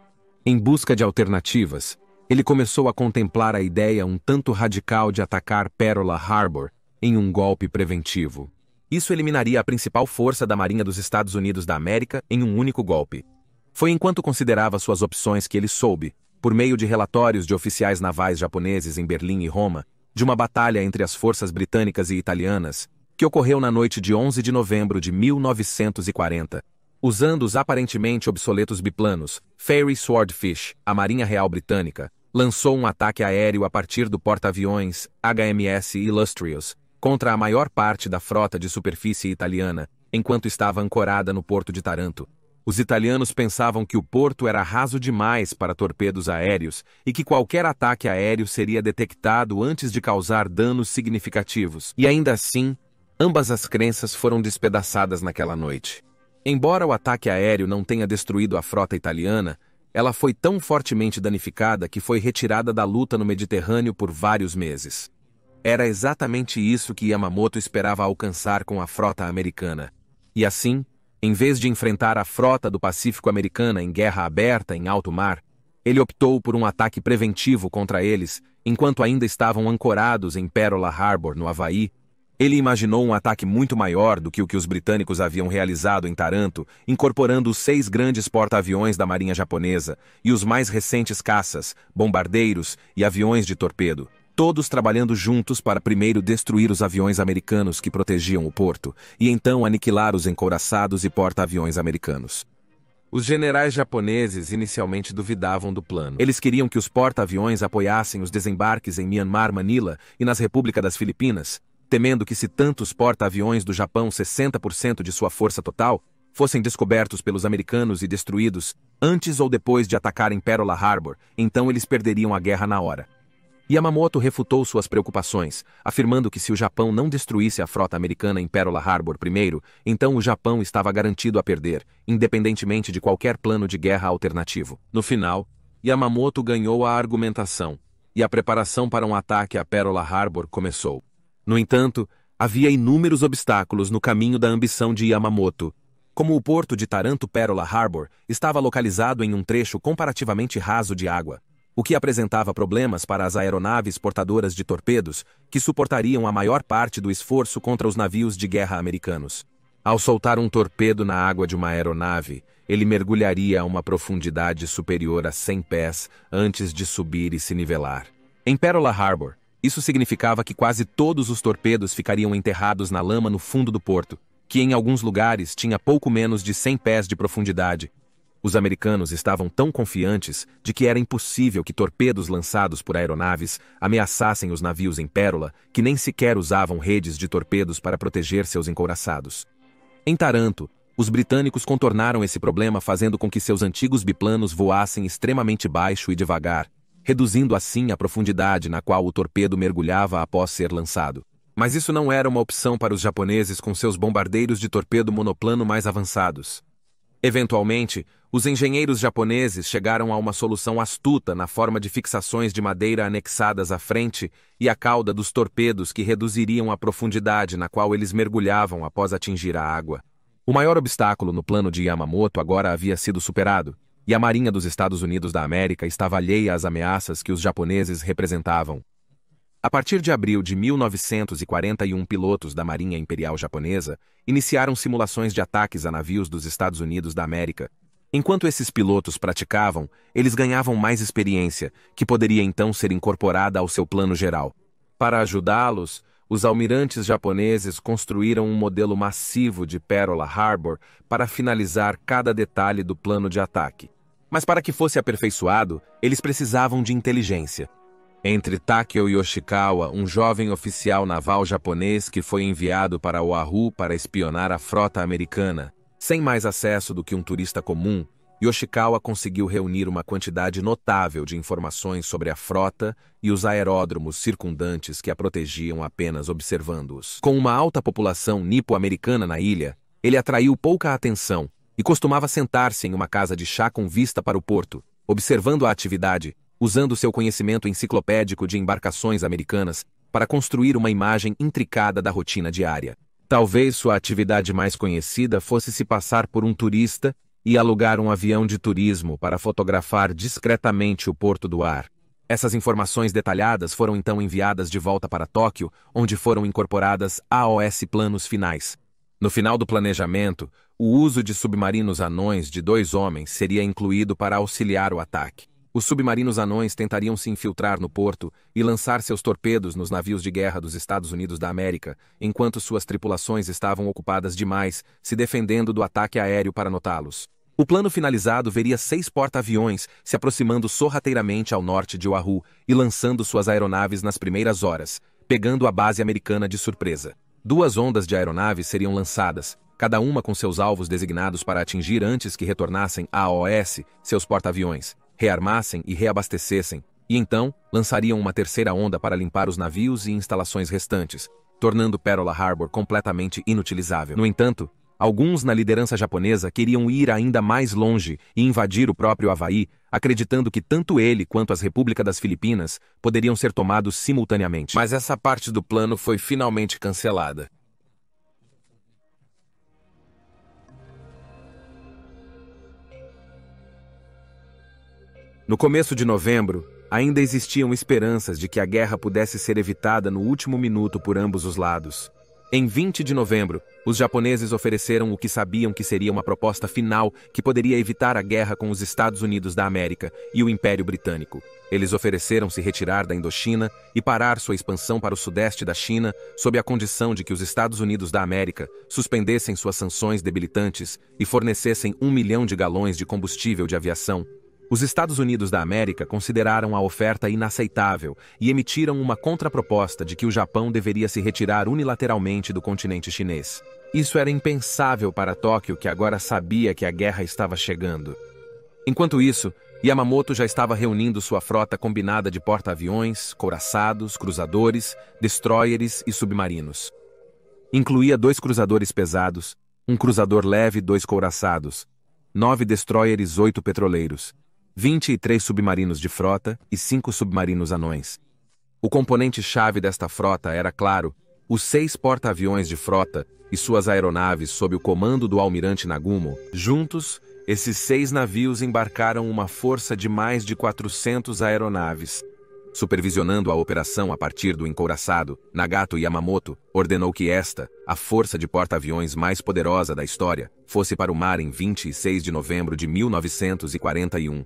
Em busca de alternativas, ele começou a contemplar a ideia um tanto radical de atacar Pearl Harbor em um golpe preventivo. Isso eliminaria a principal força da Marinha dos Estados Unidos da América em um único golpe. Foi enquanto considerava suas opções que ele soube, por meio de relatórios de oficiais navais japoneses em Berlim e Roma, de uma batalha entre as forças britânicas e italianas, que ocorreu na noite de 11 de novembro de 1940. Usando os aparentemente obsoletos biplanos, Fairey Swordfish, a Marinha Real Britânica, lançou um ataque aéreo a partir do porta-aviões HMS Illustrious contra a maior parte da frota de superfície italiana, enquanto estava ancorada no porto de Taranto. Os italianos pensavam que o porto era raso demais para torpedos aéreos e que qualquer ataque aéreo seria detectado antes de causar danos significativos. E ainda assim, ambas as crenças foram despedaçadas naquela noite. Embora o ataque aéreo não tenha destruído a frota italiana, ela foi tão fortemente danificada que foi retirada da luta no Mediterrâneo por vários meses. Era exatamente isso que Yamamoto esperava alcançar com a frota americana. E assim, em vez de enfrentar a frota do Pacífico americana em guerra aberta em alto mar, ele optou por um ataque preventivo contra eles, enquanto ainda estavam ancorados em Pearl Harbor, no Havaí. Ele imaginou um ataque muito maior do que o que os britânicos haviam realizado em Taranto, incorporando os 6 grandes porta-aviões da Marinha Japonesa e os mais recentes caças, bombardeiros e aviões de torpedo, todos trabalhando juntos para primeiro destruir os aviões americanos que protegiam o porto, e então aniquilar os encouraçados e porta-aviões americanos. Os generais japoneses inicialmente duvidavam do plano. Eles queriam que os porta-aviões apoiassem os desembarques em Myanmar, Manila e nas Repúblicas das Filipinas, temendo que se tantos porta-aviões do Japão, 60% de sua força total, fossem descobertos pelos americanos e destruídos antes ou depois de atacarem Pearl Harbor, então eles perderiam a guerra na hora. Yamamoto refutou suas preocupações, afirmando que se o Japão não destruísse a frota americana em Pearl Harbor primeiro, então o Japão estava garantido a perder, independentemente de qualquer plano de guerra alternativo. No final, Yamamoto ganhou a argumentação, e a preparação para um ataque a Pearl Harbor começou. No entanto, havia inúmeros obstáculos no caminho da ambição de Yamamoto. Como o porto de Taranto Pearl Harbor estava localizado em um trecho comparativamente raso de água, o que apresentava problemas para as aeronaves portadoras de torpedos, que suportariam a maior parte do esforço contra os navios de guerra americanos. Ao soltar um torpedo na água de uma aeronave, ele mergulharia a uma profundidade superior a 100 pés antes de subir e se nivelar. Em Pearl Harbor, isso significava que quase todos os torpedos ficariam enterrados na lama no fundo do porto, que em alguns lugares tinha pouco menos de 100 pés de profundidade. Os americanos estavam tão confiantes de que era impossível que torpedos lançados por aeronaves ameaçassem os navios em Pérola, que nem sequer usavam redes de torpedos para proteger seus encouraçados. Em Taranto, os britânicos contornaram esse problema fazendo com que seus antigos biplanos voassem extremamente baixo e devagar, reduzindo assim a profundidade na qual o torpedo mergulhava após ser lançado. Mas isso não era uma opção para os japoneses com seus bombardeiros de torpedo monoplano mais avançados. Eventualmente, os engenheiros japoneses chegaram a uma solução astuta na forma de fixações de madeira anexadas à frente e à cauda dos torpedos que reduziriam a profundidade na qual eles mergulhavam após atingir a água. O maior obstáculo no plano de Yamamoto agora havia sido superado, e a Marinha dos Estados Unidos da América estava alheia às ameaças que os japoneses representavam. A partir de abril de 1941, pilotos da Marinha Imperial Japonesa iniciaram simulações de ataques a navios dos Estados Unidos da América. Enquanto esses pilotos praticavam, eles ganhavam mais experiência, que poderia então ser incorporada ao seu plano geral. Para ajudá-los, os almirantes japoneses construíram um modelo massivo de Pearl Harbor para finalizar cada detalhe do plano de ataque. Mas para que fosse aperfeiçoado, eles precisavam de inteligência. Entre Takeo Yoshikawa, um jovem oficial naval japonês que foi enviado para Oahu para espionar a frota americana, sem mais acesso do que um turista comum, Yoshikawa conseguiu reunir uma quantidade notável de informações sobre a frota e os aeródromos circundantes que a protegiam apenas observando-os. Com uma alta população nipo-americana na ilha, ele atraiu pouca atenção e costumava sentar-se em uma casa de chá com vista para o porto, observando a atividade, usando seu conhecimento enciclopédico de embarcações americanas para construir uma imagem intricada da rotina diária. Talvez sua atividade mais conhecida fosse se passar por um turista e alugar um avião de turismo para fotografar discretamente o Porto do Ar. Essas informações detalhadas foram então enviadas de volta para Tóquio, onde foram incorporadas AOS planos finais. No final do planejamento, o uso de submarinos anões de 2 homens seria incluído para auxiliar o ataque. Os submarinos anões tentariam se infiltrar no porto e lançar seus torpedos nos navios de guerra dos Estados Unidos da América, enquanto suas tripulações estavam ocupadas demais, se defendendo do ataque aéreo para notá-los. O plano finalizado veria 6 porta-aviões se aproximando sorrateiramente ao norte de Oahu e lançando suas aeronaves nas primeiras horas, pegando a base americana de surpresa. 2 ondas de aeronaves seriam lançadas, cada uma com seus alvos designados para atingir antes que retornassem a AOS, seus porta-aviões, rearmassem e reabastecessem, e então lançariam uma terceira onda para limpar os navios e instalações restantes, tornando Pearl Harbor completamente inutilizável. No entanto, alguns na liderança japonesa queriam ir ainda mais longe e invadir o próprio Havaí, acreditando que tanto ele quanto as Repúblicas das Filipinas poderiam ser tomados simultaneamente. Mas essa parte do plano foi finalmente cancelada. No começo de novembro, ainda existiam esperanças de que a guerra pudesse ser evitada no último minuto por ambos os lados. Em 20 de novembro, os japoneses ofereceram o que sabiam que seria uma proposta final que poderia evitar a guerra com os Estados Unidos da América e o Império Britânico. Eles ofereceram se retirar da Indochina e parar sua expansão para o sudeste da China, sob a condição de que os Estados Unidos da América suspendessem suas sanções debilitantes e fornecessem 1 milhão de galões de combustível de aviação. Os Estados Unidos da América consideraram a oferta inaceitável e emitiram uma contraproposta de que o Japão deveria se retirar unilateralmente do continente chinês. Isso era impensável para Tóquio, que agora sabia que a guerra estava chegando. Enquanto isso, Yamamoto já estava reunindo sua frota combinada de porta-aviões, couraçados, cruzadores, destroyers e submarinos. Incluía 2 cruzadores pesados, um cruzador leve e 2 couraçados, 9 destroyers e 8 petroleiros, 23 submarinos de frota e 5 submarinos anões. O componente-chave desta frota era, claro, os 6 porta-aviões de frota e suas aeronaves sob o comando do almirante Nagumo. Juntos, esses 6 navios embarcaram uma força de mais de 400 aeronaves. Supervisionando a operação a partir do encouraçado, Nagato Yamamoto ordenou que esta, a força de porta-aviões mais poderosa da história, fosse para o mar em 26 de novembro de 1941.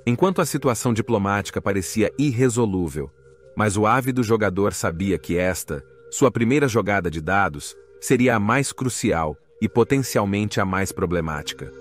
Enquanto a situação diplomática parecia irresolúvel, mas o ávido jogador sabia que esta, sua primeira jogada de dados, seria a mais crucial e potencialmente a mais problemática.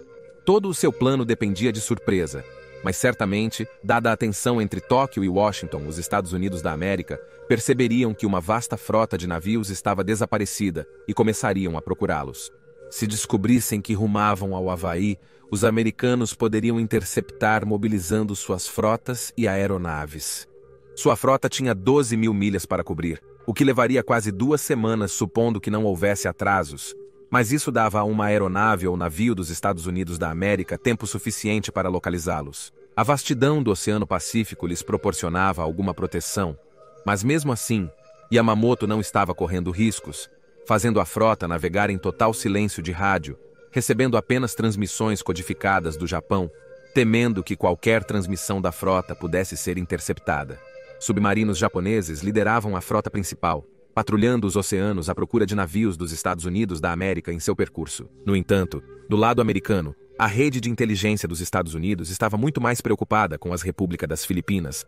Todo o seu plano dependia de surpresa, mas certamente, dada a tensão entre Tóquio e Washington, os Estados Unidos da América perceberiam que uma vasta frota de navios estava desaparecida e começariam a procurá-los. Se descobrissem que rumavam ao Havaí, os americanos poderiam interceptar mobilizando suas frotas e aeronaves. Sua frota tinha 12 mil milhas para cobrir, o que levaria quase 2 semanas supondo que não houvesse atrasos. Mas isso dava a uma aeronave ou navio dos Estados Unidos da América tempo suficiente para localizá-los. A vastidão do Oceano Pacífico lhes proporcionava alguma proteção, mas mesmo assim, Yamamoto não estava correndo riscos, fazendo a frota navegar em total silêncio de rádio, recebendo apenas transmissões codificadas do Japão, temendo que qualquer transmissão da frota pudesse ser interceptada. Submarinos japoneses lideravam a frota principal, patrulhando os oceanos à procura de navios dos Estados Unidos da América em seu percurso. No entanto, do lado americano, a rede de inteligência dos Estados Unidos estava muito mais preocupada com as Repúblicas das Filipinas.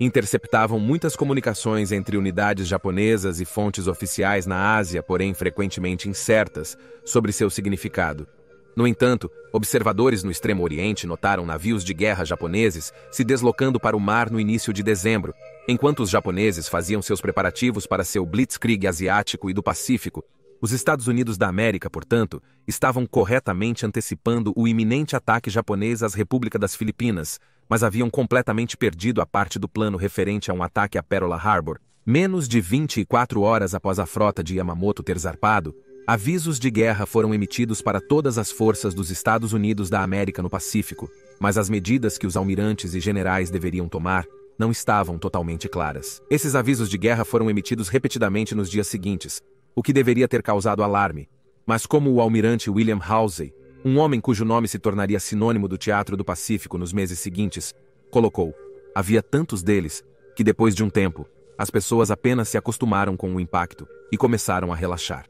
Interceptavam muitas comunicações entre unidades japonesas e fontes oficiais na Ásia, porém frequentemente incertas sobre seu significado. No entanto, observadores no Extremo Oriente notaram navios de guerra japoneses se deslocando para o mar no início de dezembro, enquanto os japoneses faziam seus preparativos para seu Blitzkrieg asiático e do Pacífico. Os Estados Unidos da América, portanto, estavam corretamente antecipando o iminente ataque japonês às Repúblicas das Filipinas, mas haviam completamente perdido a parte do plano referente a um ataque a Pearl Harbor. Menos de 24 horas após a frota de Yamamoto ter zarpado, avisos de guerra foram emitidos para todas as forças dos Estados Unidos da América no Pacífico, mas as medidas que os almirantes e generais deveriam tomar não estavam totalmente claras. Esses avisos de guerra foram emitidos repetidamente nos dias seguintes, o que deveria ter causado alarme, mas como o almirante William Halsey, um homem cujo nome se tornaria sinônimo do Teatro do Pacífico nos meses seguintes, colocou, havia tantos deles, que depois de um tempo, as pessoas apenas se acostumaram com o impacto e começaram a relaxar.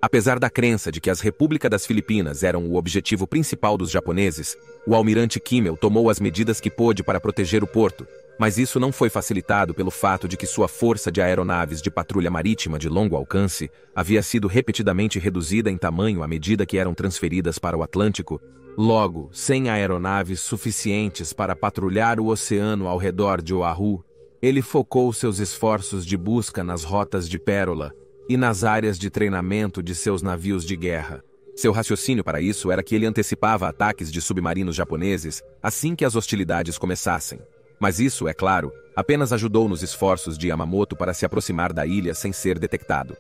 Apesar da crença de que as Repúblicas das Filipinas eram o objetivo principal dos japoneses, o almirante Kimmel tomou as medidas que pôde para proteger o porto, mas isso não foi facilitado pelo fato de que sua força de aeronaves de patrulha marítima de longo alcance havia sido repetidamente reduzida em tamanho à medida que eram transferidas para o Atlântico. Logo, sem aeronaves suficientes para patrulhar o oceano ao redor de Oahu, ele focou seus esforços de busca nas rotas de pérola e nas áreas de treinamento de seus navios de guerra. Seu raciocínio para isso era que ele antecipava ataques de submarinos japoneses assim que as hostilidades começassem. Mas isso, é claro, apenas ajudou nos esforços de Yamamoto para se aproximar da ilha sem ser detectado.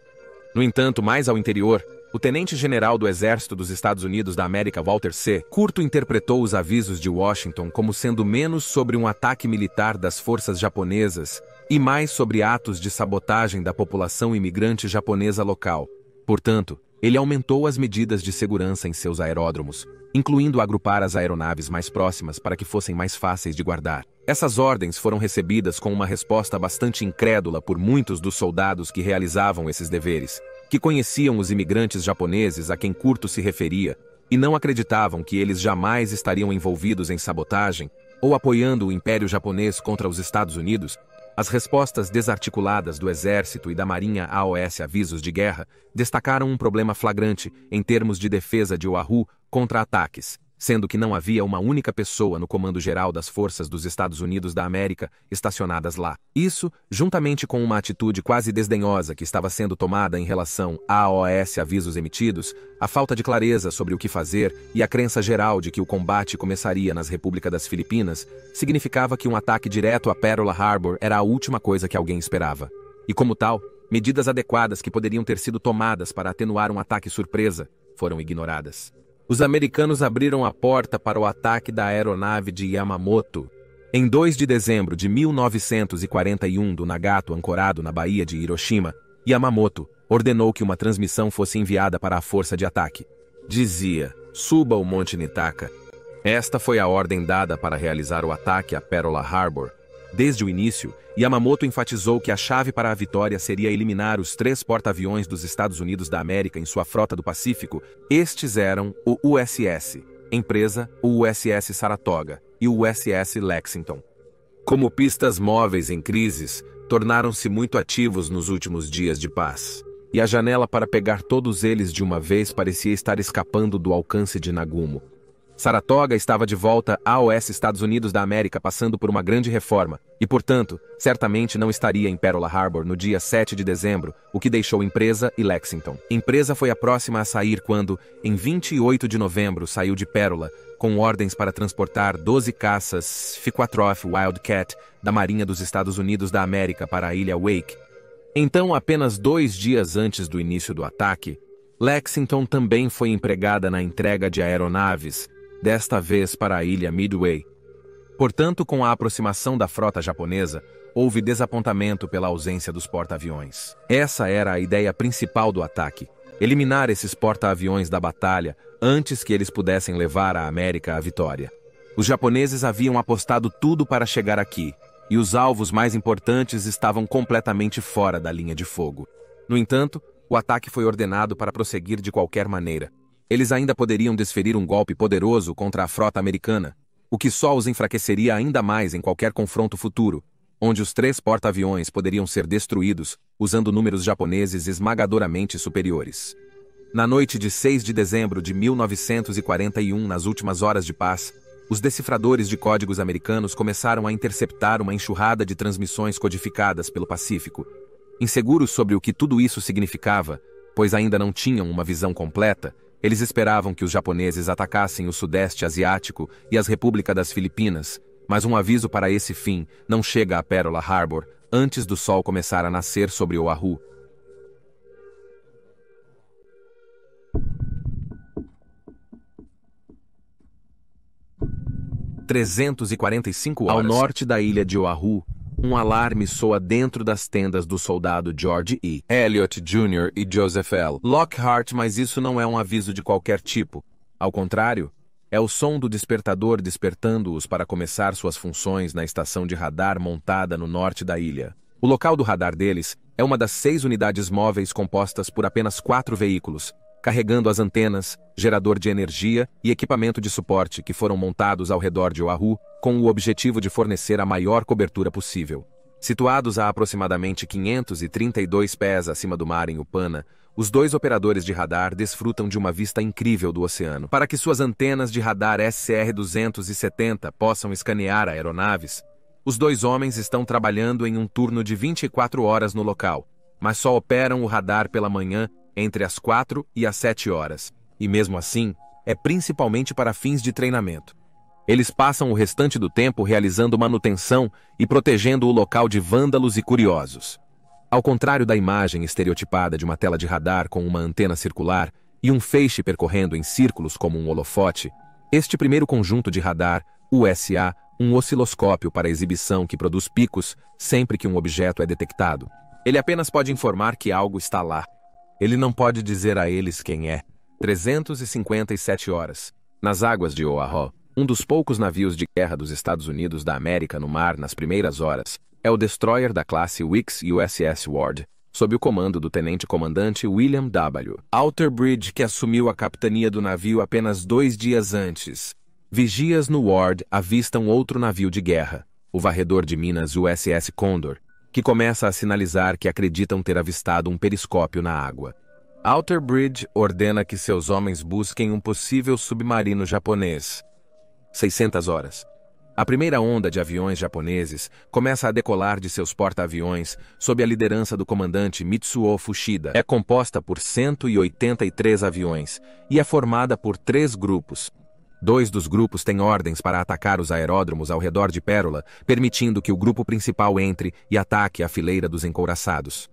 No entanto, mais ao interior, o tenente-general do Exército dos Estados Unidos da América, Walter C. Curto, interpretou os avisos de Washington como sendo menos sobre um ataque militar das forças japonesas e mais sobre atos de sabotagem da população imigrante japonesa local. Portanto, ele aumentou as medidas de segurança em seus aeródromos, incluindo agrupar as aeronaves mais próximas para que fossem mais fáceis de guardar. Essas ordens foram recebidas com uma resposta bastante incrédula por muitos dos soldados que realizavam esses deveres, que conheciam os imigrantes japoneses a quem Curto se referia e não acreditavam que eles jamais estariam envolvidos em sabotagem ou apoiando o Império Japonês contra os Estados Unidos. As respostas desarticuladas do Exército e da Marinha aos avisos de guerra destacaram um problema flagrante em termos de defesa de Oahu contra ataques, sendo que não havia uma única pessoa no comando geral das forças dos Estados Unidos da América estacionadas lá. Isso, juntamente com uma atitude quase desdenhosa que estava sendo tomada em relação aos avisos emitidos, a falta de clareza sobre o que fazer e a crença geral de que o combate começaria nas Repúblicas das Filipinas, significava que um ataque direto a Pearl Harbor era a última coisa que alguém esperava. E como tal, medidas adequadas que poderiam ter sido tomadas para atenuar um ataque surpresa foram ignoradas. Os americanos abriram a porta para o ataque da aeronave de Yamamoto. Em 2 de dezembro de 1941, do Nagato ancorado na Baía de Hiroshima, Yamamoto ordenou que uma transmissão fosse enviada para a força de ataque. Dizia, suba o Monte Nitaka. Esta foi a ordem dada para realizar o ataque a Pearl Harbor. Desde o início, Yamamoto enfatizou que a chave para a vitória seria eliminar os 3 porta-aviões dos Estados Unidos da América em sua frota do Pacífico. Estes eram o USS Empresa, o USS Saratoga e o USS Lexington. Como pistas móveis em crises, tornaram-se muito ativos nos últimos dias de paz, e a janela para pegar todos eles de uma vez parecia estar escapando do alcance de Nagumo. Saratoga estava de volta a oeste Estados Unidos da América, passando por uma grande reforma, e, portanto, certamente não estaria em Pearl Harbor no dia 7 de dezembro, o que deixou Empresa e Lexington. Empresa foi a próxima a sair quando, em 28 de novembro, saiu de Pérola, com ordens para transportar 12 caças F-4 Wildcat da Marinha dos Estados Unidos da América para a ilha Wake. Então, apenas 2 dias antes do início do ataque, Lexington também foi empregada na entrega de aeronaves, desta vez para a ilha Midway. Portanto, com a aproximação da frota japonesa, houve desapontamento pela ausência dos porta-aviões. Essa era a ideia principal do ataque: eliminar esses porta-aviões da batalha antes que eles pudessem levar a América à vitória. Os japoneses haviam apostado tudo para chegar aqui, e os alvos mais importantes estavam completamente fora da linha de fogo. No entanto, o ataque foi ordenado para prosseguir de qualquer maneira. Eles ainda poderiam desferir um golpe poderoso contra a frota americana, o que só os enfraqueceria ainda mais em qualquer confronto futuro, onde os 3 porta-aviões poderiam ser destruídos usando números japoneses esmagadoramente superiores. Na noite de 6 de dezembro de 1941, nas últimas horas de paz, os decifradores de códigos americanos começaram a interceptar uma enxurrada de transmissões codificadas pelo Pacífico. Inseguros sobre o que tudo isso significava, pois ainda não tinham uma visão completa, eles esperavam que os japoneses atacassem o Sudeste Asiático e as Repúblicas das Filipinas, mas um aviso para esse fim não chega a Pearl Harbor antes do sol começar a nascer sobre Oahu. Às 3:45 ao norte da ilha de Oahu, um alarme soa dentro das tendas do soldado George E. Elliott Jr. e Joseph L. Lockhart, mas isso não é um aviso de qualquer tipo. Ao contrário, é o som do despertador despertando-os para começar suas funções na estação de radar montada no norte da ilha. O local do radar deles é uma das 6 unidades móveis compostas por apenas 4 veículos, carregando as antenas, gerador de energia e equipamento de suporte que foram montados ao redor de Oahu com o objetivo de fornecer a maior cobertura possível. Situados a aproximadamente 532 pés acima do mar em Upana, os 2 operadores de radar desfrutam de uma vista incrível do oceano. Para que suas antenas de radar SR-270 possam escanear aeronaves, os 2 homens estão trabalhando em um turno de 24 horas no local, mas só operam o radar pela manhã entre as 4 e as 7 horas, e mesmo assim, é principalmente para fins de treinamento. Eles passam o restante do tempo realizando manutenção e protegendo o local de vândalos e curiosos. Ao contrário da imagem estereotipada de uma tela de radar com uma antena circular e um feixe percorrendo em círculos como um holofote, este primeiro conjunto de radar, USA, um osciloscópio para exibição que produz picos sempre que um objeto é detectado. Ele apenas pode informar que algo está lá. Ele não pode dizer a eles quem é. 357 horas. Nas águas de Oahu, um dos poucos navios de guerra dos Estados Unidos da América no mar nas primeiras horas, é o destroyer da classe Weeks USS Ward, sob o comando do tenente-comandante William W. Outerbridge, que assumiu a capitania do navio apenas 2 dias antes. Vigias no Ward avistam outro navio de guerra, o varredor de minas USS Condor, que começa a sinalizar que acreditam ter avistado um periscópio na água. Outerbridge ordena que seus homens busquem um possível submarino japonês. 600 horas. A primeira onda de aviões japoneses começa a decolar de seus porta-aviões sob a liderança do comandante Mitsuo Fushida. É composta por 183 aviões e é formada por 3 grupos. 2 dos grupos têm ordens para atacar os aeródromos ao redor de Pérola, permitindo que o grupo principal entre e ataque a fileira dos encouraçados.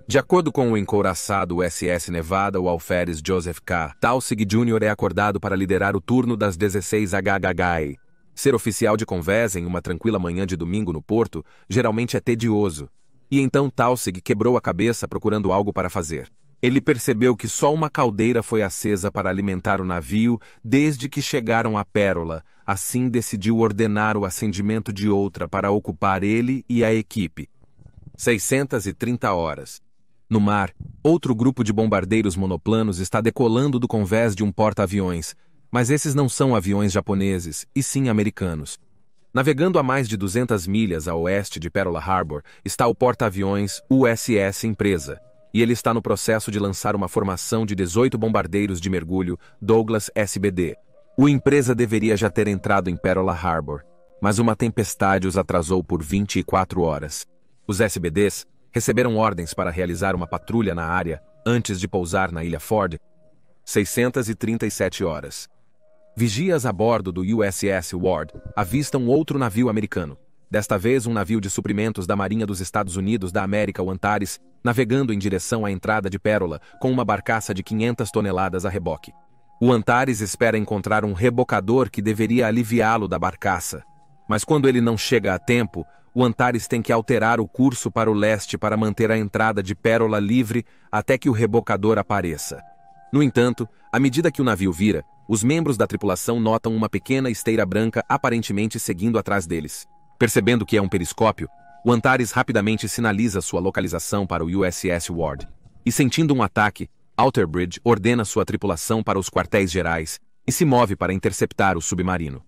De acordo com o encouraçado USS Nevada, o alferes Joseph K. Taussig Jr. é acordado para liderar o turno das 16 HHI. Ser oficial de convés em uma tranquila manhã de domingo no porto geralmente é tedioso. E então Taussig quebrou a cabeça procurando algo para fazer. Ele percebeu que só uma caldeira foi acesa para alimentar o navio desde que chegaram a Pérola. Assim decidiu ordenar o acendimento de outra para ocupar ele e a equipe. 630 horas. No mar, outro grupo de bombardeiros monoplanos está decolando do convés de um porta-aviões, mas esses não são aviões japoneses, e sim americanos. Navegando a mais de 200 milhas a oeste de Pearl Harbor está o porta-aviões USS Empresa, e ele está no processo de lançar uma formação de 18 bombardeiros de mergulho Douglas SBD. A empresa deveria já ter entrado em Pearl Harbor, mas uma tempestade os atrasou por 24 horas. Os SBDs receberam ordens para realizar uma patrulha na área antes de pousar na Ilha Ford. 637 horas. Vigias a bordo do USS Ward avistam outro navio americano, desta vez um navio de suprimentos da Marinha dos Estados Unidos da América, o Antares, navegando em direção à entrada de Pérola com uma barcaça de 500 toneladas a reboque. O Antares espera encontrar um rebocador que deveria aliviá-lo da barcaça. Mas quando ele não chega a tempo, o Antares tem que alterar o curso para o leste para manter a entrada de Pérola livre até que o rebocador apareça. No entanto, à medida que o navio vira, os membros da tripulação notam uma pequena esteira branca aparentemente seguindo atrás deles. Percebendo que é um periscópio, o Antares rapidamente sinaliza sua localização para o USS Ward. E sentindo um ataque, Outerbridge ordena sua tripulação para os quartéis gerais e se move para interceptar o submarino.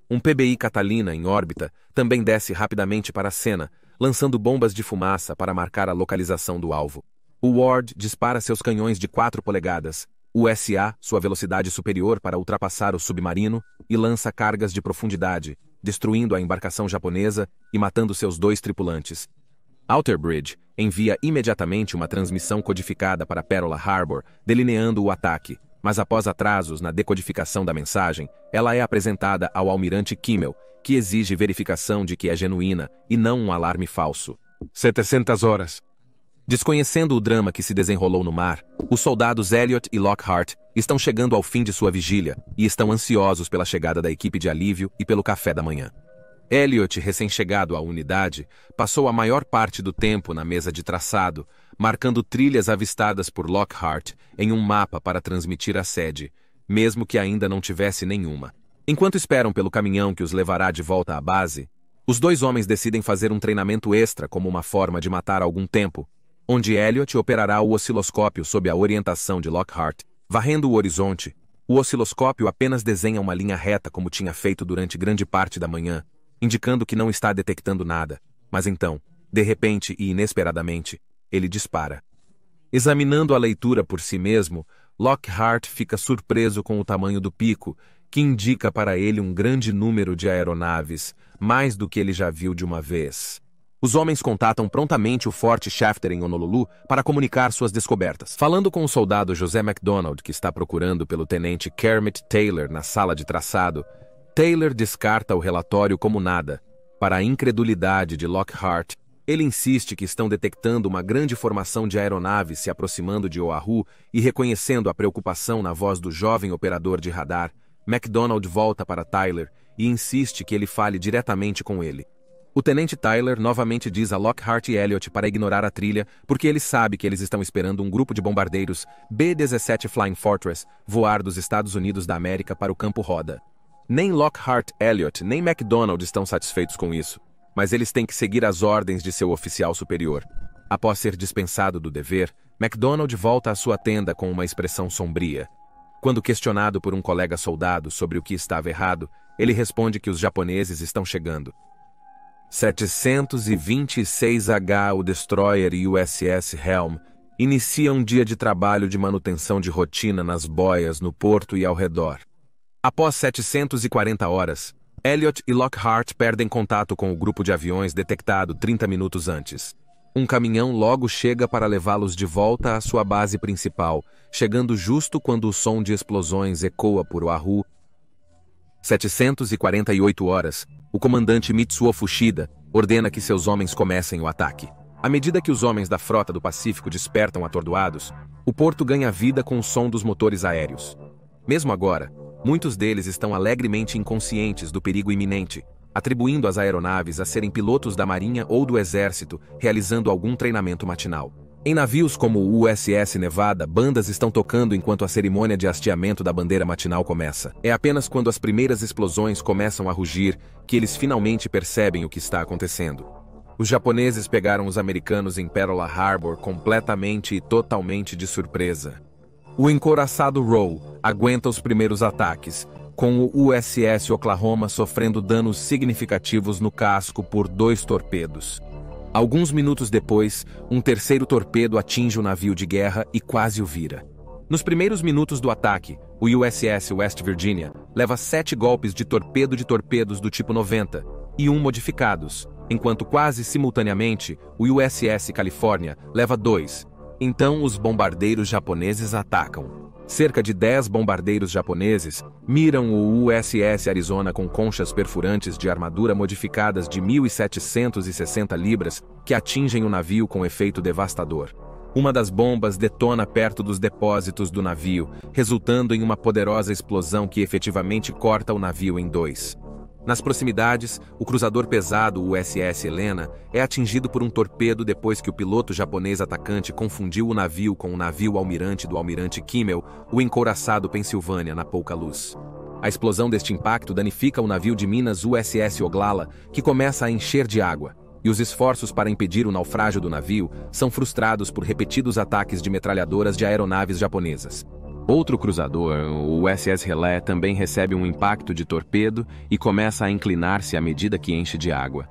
Um PBI Catalina em órbita também desce rapidamente para a cena, lançando bombas de fumaça para marcar a localização do alvo. O Ward dispara seus canhões de 4 polegadas, o SA, sua velocidade superior para ultrapassar o submarino, e lança cargas de profundidade, destruindo a embarcação japonesa e matando seus 2 tripulantes. Outerbridge envia imediatamente uma transmissão codificada para Pearl Harbor, delineando o ataque, mas após atrasos na decodificação da mensagem, ela é apresentada ao almirante Kimmel, que exige verificação de que é genuína e não um alarme falso. 700 horas. Desconhecendo o drama que se desenrolou no mar, os soldados Elliot e Lockhart estão chegando ao fim de sua vigília e estão ansiosos pela chegada da equipe de alívio e pelo café da manhã. Elliot, recém-chegado à unidade, passou a maior parte do tempo na mesa de traçado, marcando trilhas avistadas por Lockhart em um mapa para transmitir a sede, mesmo que ainda não tivesse nenhuma. Enquanto esperam pelo caminhão que os levará de volta à base, os 2 homens decidem fazer um treinamento extra como uma forma de matar algum tempo, onde Elliot operará o osciloscópio sob a orientação de Lockhart, varrendo o horizonte. O osciloscópio apenas desenha uma linha reta como tinha feito durante grande parte da manhã, indicando que não está detectando nada, mas então, de repente e inesperadamente, ele dispara. Examinando a leitura por si mesmo, Lockhart fica surpreso com o tamanho do pico, que indica para ele um grande número de aeronaves, mais do que ele já viu de uma vez. Os homens contatam prontamente o Forte Shafter em Honolulu para comunicar suas descobertas. Falando com o soldado José MacDonald, que está procurando pelo tenente Kermit Taylor na sala de traçado, Taylor descarta o relatório como nada. Para a incredulidade de Lockhart, ele insiste que estão detectando uma grande formação de aeronaves se aproximando de Oahu e reconhecendo a preocupação na voz do jovem operador de radar, MacDonald volta para Taylor e insiste que ele fale diretamente com ele. O tenente Taylor novamente diz a Lockhart e Elliot para ignorar a trilha, porque ele sabe que eles estão esperando um grupo de bombardeiros B-17 Flying Fortress voar dos Estados Unidos da América para o Campo Roda. Nem Lockhart, Elliot, nem MacDonald estão satisfeitos com isso, mas eles têm que seguir as ordens de seu oficial superior. Após ser dispensado do dever, MacDonald volta à sua tenda com uma expressão sombria. Quando questionado por um colega soldado sobre o que estava errado, ele responde que os japoneses estão chegando. 726H, o destroyer USS Helm, inicia um dia de trabalho de manutenção de rotina nas boias no porto e ao redor. Após 740 horas, Elliot e Lockhart perdem contato com o grupo de aviões detectado 30 minutos antes. Um caminhão logo chega para levá-los de volta à sua base principal, chegando justo quando o som de explosões ecoa por Oahu. 748 horas, o comandante Mitsuo Fushida ordena que seus homens comecem o ataque. À medida que os homens da frota do Pacífico despertam atordoados, o porto ganha vida com o som dos motores aéreos. Mesmo agora, muitos deles estão alegremente inconscientes do perigo iminente, atribuindo as aeronaves a serem pilotos da Marinha ou do Exército, realizando algum treinamento matinal. Em navios como o USS Nevada, bandas estão tocando enquanto a cerimônia de hasteamento da bandeira matinal começa. É apenas quando as primeiras explosões começam a rugir que eles finalmente percebem o que está acontecendo. Os japoneses pegaram os americanos em Pearl Harbor completamente e totalmente de surpresa. O encouraçado Roe aguenta os primeiros ataques, com o USS Oklahoma sofrendo danos significativos no casco por 2 torpedos. Alguns minutos depois, um terceiro torpedo atinge o navio de guerra e quase o vira. Nos primeiros minutos do ataque, o USS West Virginia leva 7 golpes de torpedos do tipo 90 e 1 modificados, enquanto quase simultaneamente o USS California leva 2. Então os bombardeiros japoneses atacam. Cerca de 10 bombardeiros japoneses miram o USS Arizona com conchas perfurantes de armadura modificadas de 1.760 libras que atingem o navio com efeito devastador. Uma das bombas detona perto dos depósitos do navio, resultando em uma poderosa explosão que efetivamente corta o navio em 2. Nas proximidades, o cruzador pesado USS Helena é atingido por um torpedo depois que o piloto japonês atacante confundiu o navio com o navio almirante do almirante Kimmel, o encouraçado Pensilvânia, na pouca luz. A explosão deste impacto danifica o navio de Minas USS Oglala, que começa a encher de água, e os esforços para impedir o naufrágio do navio são frustrados por repetidos ataques de metralhadoras de aeronaves japonesas. Outro cruzador, o USS Relé, também recebe um impacto de torpedo e começa a inclinar-se à medida que enche de água.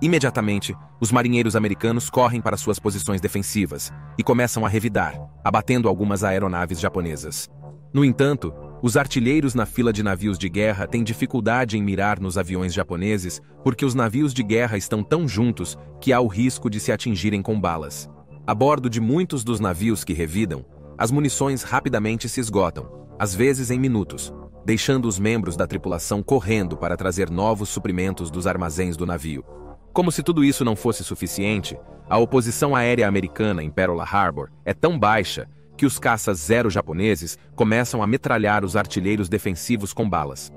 Imediatamente, os marinheiros americanos correm para suas posições defensivas e começam a revidar, abatendo algumas aeronaves japonesas. No entanto, os artilheiros na fila de navios de guerra têm dificuldade em mirar nos aviões japoneses porque os navios de guerra estão tão juntos que há o risco de se atingirem com balas. A bordo de muitos dos navios que revidam, as munições rapidamente se esgotam, às vezes em minutos, deixando os membros da tripulação correndo para trazer novos suprimentos dos armazéns do navio. Como se tudo isso não fosse suficiente, a oposição aérea americana em Pearl Harbor é tão baixa que os caças Zero japoneses começam a metralhar os artilheiros defensivos com balas.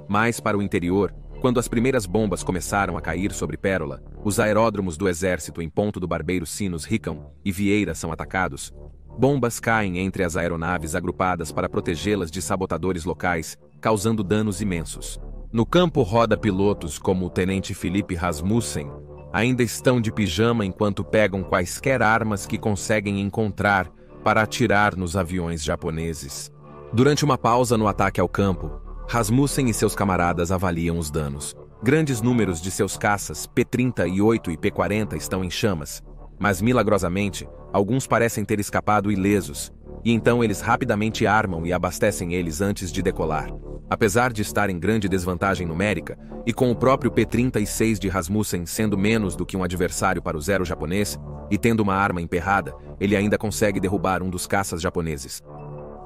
Mais para o interior, quando as primeiras bombas começaram a cair sobre Pérola, os aeródromos do exército em Ponto do Barbeiro Sinos Ricam e Vieira são atacados. Bombas caem entre as aeronaves agrupadas para protegê-las de sabotadores locais, causando danos imensos. No campo roda pilotos como o tenente Felipe Rasmussen ainda estão de pijama enquanto pegam quaisquer armas que conseguem encontrar para atirar nos aviões japoneses. Durante uma pausa no ataque ao campo, Rasmussen e seus camaradas avaliam os danos. Grandes números de seus caças P-38 e P-40 estão em chamas, mas milagrosamente, alguns parecem ter escapado ilesos, e então eles rapidamente armam e abastecem eles antes de decolar. Apesar de estar em grande desvantagem numérica, e com o próprio P-36 de Rasmussen sendo menos do que um adversário para o Zero japonês, e tendo uma arma emperrada, ele ainda consegue derrubar um dos caças japoneses.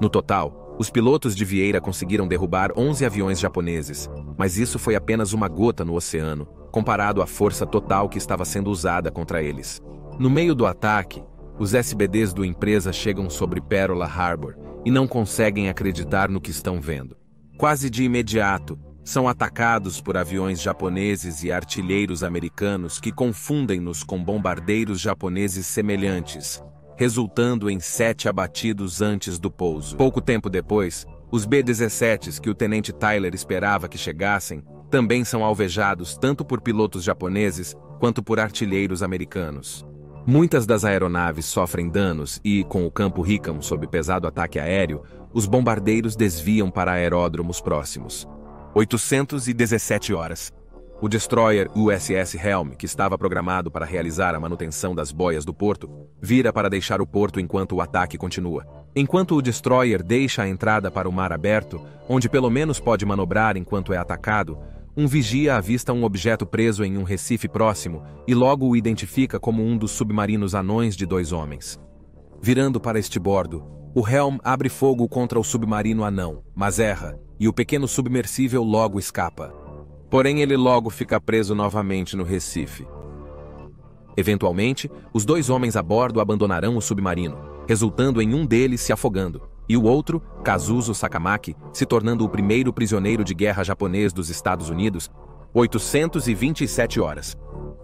No total, os pilotos de Vieira conseguiram derrubar 11 aviões japoneses, mas isso foi apenas uma gota no oceano, comparado à força total que estava sendo usada contra eles. No meio do ataque, os SBDs do empresa chegam sobre Pearl Harbor e não conseguem acreditar no que estão vendo. Quase de imediato, são atacados por aviões japoneses e artilheiros americanos que confundem-nos com bombardeiros japoneses semelhantes, resultando em 7 abatidos antes do pouso. Pouco tempo depois, os B-17s que o tenente Tyler esperava que chegassem também são alvejados tanto por pilotos japoneses quanto por artilheiros americanos. Muitas das aeronaves sofrem danos e, com o campo Ricam sob pesado ataque aéreo, os bombardeiros desviam para aeródromos próximos. 817 horas. O destroyer USS Helm, que estava programado para realizar a manutenção das boias do porto, vira para deixar o porto enquanto o ataque continua. Enquanto o destroyer deixa a entrada para o mar aberto, onde pelo menos pode manobrar enquanto é atacado, um vigia avista um objeto preso em um recife próximo e logo o identifica como um dos submarinos anões de 2 homens. Virando para este bordo, o Helm abre fogo contra o submarino anão, mas erra, e o pequeno submersível logo escapa. Porém, ele logo fica preso novamente no recife. Eventualmente, os 2 homens a bordo abandonarão o submarino, resultando em um deles se afogando, e o outro, Kazuzo Sakamaki, se tornando o primeiro prisioneiro de guerra japonês dos Estados Unidos. 827 horas.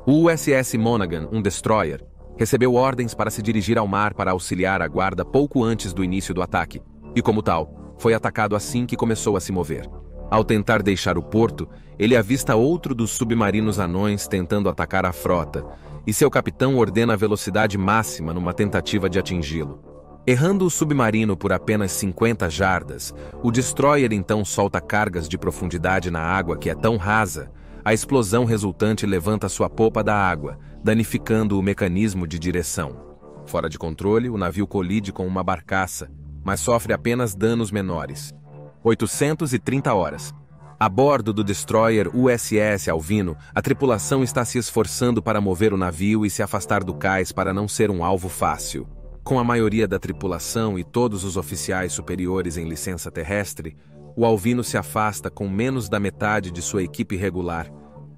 O USS Monaghan, um destroyer, recebeu ordens para se dirigir ao mar para auxiliar a guarda pouco antes do início do ataque, e como tal, foi atacado assim que começou a se mover. Ao tentar deixar o porto, ele avista outro dos submarinos anões tentando atacar a frota, e seu capitão ordena a velocidade máxima numa tentativa de atingi-lo. Errando o submarino por apenas 50 jardas, o destroyer então solta cargas de profundidade na água que é tão rasa, a explosão resultante levanta sua popa da água, danificando o mecanismo de direção. Fora de controle, o navio colide com uma barcaça, mas sofre apenas danos menores. 830 horas. A bordo do destroyer USS Alvino, a tripulação está se esforçando para mover o navio e se afastar do cais para não ser um alvo fácil. Com a maioria da tripulação e todos os oficiais superiores em licença terrestre, o Alvino se afasta com menos da metade de sua equipe regular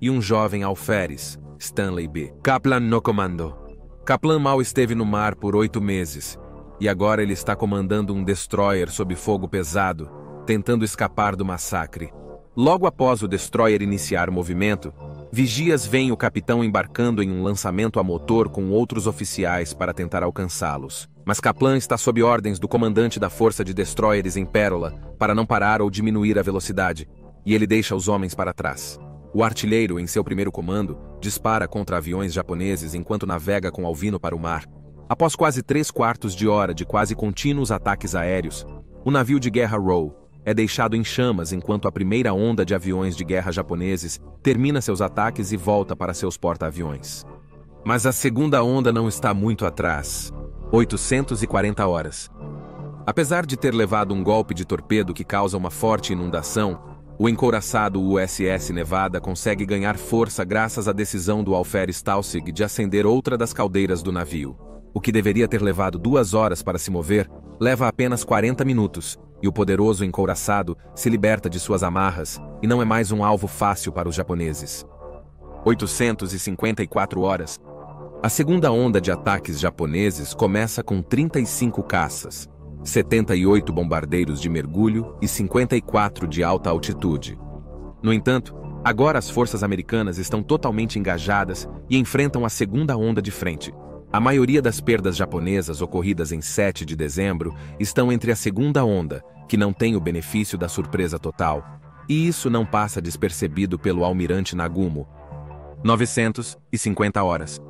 e um jovem alferes, Stanley B. Kaplan no comando. Kaplan mal esteve no mar por 8 meses, e agora ele está comandando um destroyer sob fogo pesado, tentando escapar do massacre. Logo após o destroyer iniciar o movimento, vigias veem o capitão embarcando em um lançamento a motor com outros oficiais para tentar alcançá-los. Mas Kaplan está sob ordens do comandante da força de destroyers em Pérola para não parar ou diminuir a velocidade, e ele deixa os homens para trás. O artilheiro, em seu primeiro comando, dispara contra aviões japoneses enquanto navega com Alvino para o mar. Após quase 3/4 de hora de quase contínuos ataques aéreos, o navio de guerra Roe é deixado em chamas enquanto a primeira onda de aviões de guerra japoneses termina seus ataques e volta para seus porta-aviões. Mas a segunda onda não está muito atrás. 840 horas. Apesar de ter levado um golpe de torpedo que causa uma forte inundação, o encouraçado USS Nevada consegue ganhar força graças à decisão do alferes Taussig de acender outra das caldeiras do navio. O que deveria ter levado 2 horas para se mover, leva apenas 40 minutos, e o poderoso encouraçado se liberta de suas amarras e não é mais um alvo fácil para os japoneses. 854 horas. A segunda onda de ataques japoneses começa com 35 caças, 78 bombardeiros de mergulho e 54 de alta altitude. No entanto, agora as forças americanas estão totalmente engajadas e enfrentam a segunda onda de frente. A maioria das perdas japonesas ocorridas em 7 de dezembro estão entre a segunda onda, que não tem o benefício da surpresa total, e isso não passa despercebido pelo almirante Nagumo. 950 horas.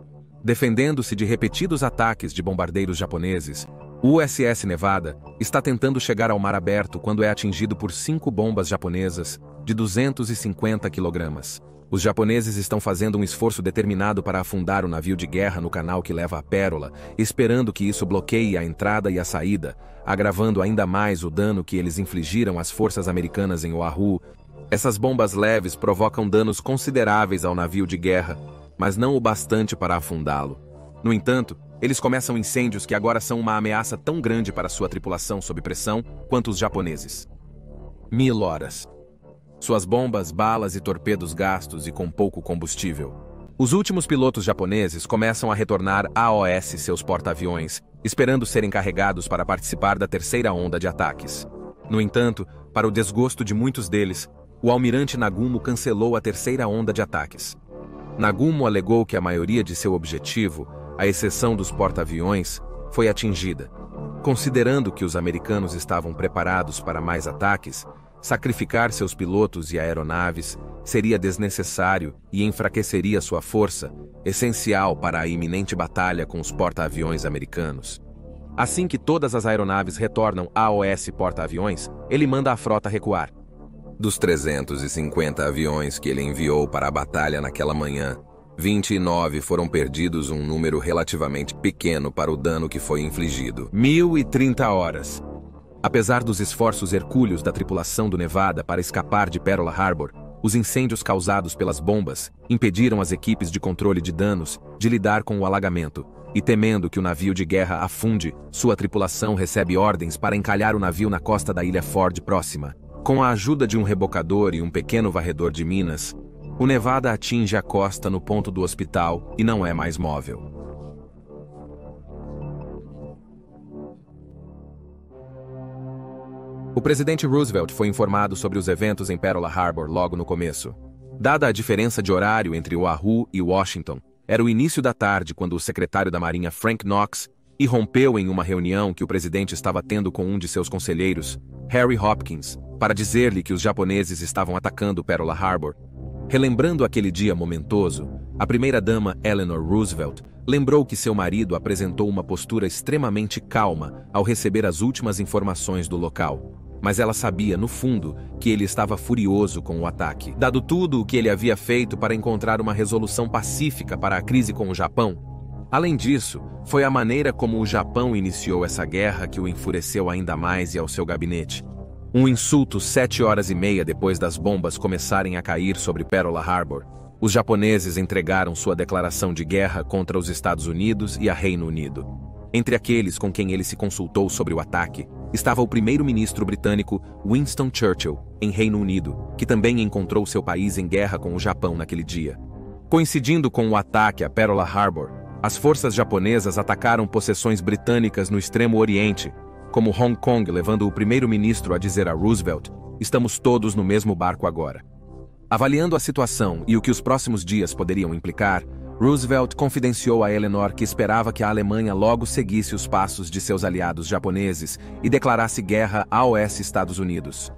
Defendendo-se de repetidos ataques de bombardeiros japoneses, o USS Nevada está tentando chegar ao mar aberto quando é atingido por 5 bombas japonesas de 250 kg. Os japoneses estão fazendo um esforço determinado para afundar o navio de guerra no canal que leva a Pérola, esperando que isso bloqueie a entrada e a saída, agravando ainda mais o dano que eles infligiram às forças americanas em Oahu. Essas bombas leves provocam danos consideráveis ao navio de guerra, mas não o bastante para afundá-lo. No entanto, eles começam incêndios que agora são uma ameaça tão grande para sua tripulação sob pressão quanto os japoneses. 1000 horas. Suas bombas, balas e torpedos gastos e com pouco combustível. Os últimos pilotos japoneses começam a retornar AOS seus porta-aviões, esperando serem carregados para participar da terceira onda de ataques. No entanto, para o desgosto de muitos deles, o almirante Nagumo cancelou a terceira onda de ataques. Nagumo alegou que a maioria de seu objetivo, à exceção dos porta-aviões, foi atingida. Considerando que os americanos estavam preparados para mais ataques, sacrificar seus pilotos e aeronaves seria desnecessário e enfraqueceria sua força, essencial para a iminente batalha com os porta-aviões americanos. Assim que todas as aeronaves retornam AOS porta-aviões, ele manda a frota recuar. Dos 350 aviões que ele enviou para a batalha naquela manhã, 29 foram perdidos, um número relativamente pequeno para o dano que foi infligido. 1030 horas. Apesar dos esforços hercúleos da tripulação do Nevada para escapar de Pearl Harbor, os incêndios causados pelas bombas impediram as equipes de controle de danos de lidar com o alagamento, e temendo que o navio de guerra afunde, sua tripulação recebe ordens para encalhar o navio na costa da ilha Ford próxima. Com a ajuda de um rebocador e um pequeno varredor de minas, o Nevada atinge a costa no ponto do hospital e não é mais móvel. O presidente Roosevelt foi informado sobre os eventos em Pearl Harbor logo no começo. Dada a diferença de horário entre Oahu e Washington, era o início da tarde quando o secretário da Marinha Frank Knox irrompeu em uma reunião que o presidente estava tendo com um de seus conselheiros, Harry Hopkins, para dizer-lhe que os japoneses estavam atacando Pearl Harbor. Relembrando aquele dia momentoso, a primeira-dama Eleanor Roosevelt lembrou que seu marido apresentou uma postura extremamente calma ao receber as últimas informações do local. Mas ela sabia, no fundo, que ele estava furioso com o ataque. Dado tudo o que ele havia feito para encontrar uma resolução pacífica para a crise com o Japão, Além disso, foi a maneira como o Japão iniciou essa guerra que o enfureceu ainda mais e ao seu gabinete. Um insulto 7 horas e meia depois das bombas começarem a cair sobre Pearl Harbor, os japoneses entregaram sua declaração de guerra contra os Estados Unidos e a Reino Unido. Entre aqueles com quem ele se consultou sobre o ataque, estava o primeiro-ministro britânico Winston Churchill, em Reino Unido, que também encontrou seu país em guerra com o Japão naquele dia. Coincidindo com o ataque a Pearl Harbor, as forças japonesas atacaram possessões britânicas no Extremo Oriente, como Hong Kong, levando o primeiro-ministro a dizer a Roosevelt: "Estamos todos no mesmo barco agora." Avaliando a situação e o que os próximos dias poderiam implicar, Roosevelt confidenciou a Eleanor que esperava que a Alemanha logo seguisse os passos de seus aliados japoneses e declarasse guerra aos Estados Unidos.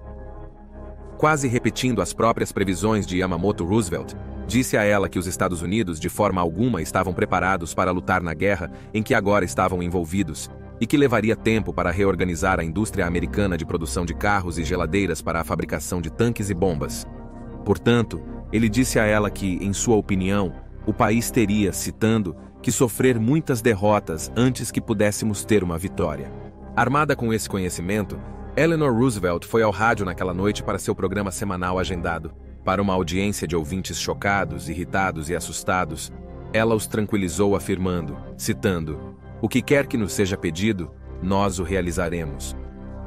Quase repetindo as próprias previsões de Yamamoto Roosevelt, disse a ela que os Estados Unidos de forma alguma estavam preparados para lutar na guerra em que agora estavam envolvidos, e que levaria tempo para reorganizar a indústria americana de produção de carros e geladeiras para a fabricação de tanques e bombas. Portanto, ele disse a ela que, em sua opinião, o país teria, citando, que sofrer muitas derrotas antes que pudéssemos ter uma vitória. Armada com esse conhecimento, Eleanor Roosevelt foi ao rádio naquela noite para seu programa semanal agendado. Para uma audiência de ouvintes chocados, irritados e assustados, ela os tranquilizou afirmando, citando: "O que quer que nos seja pedido, nós o realizaremos.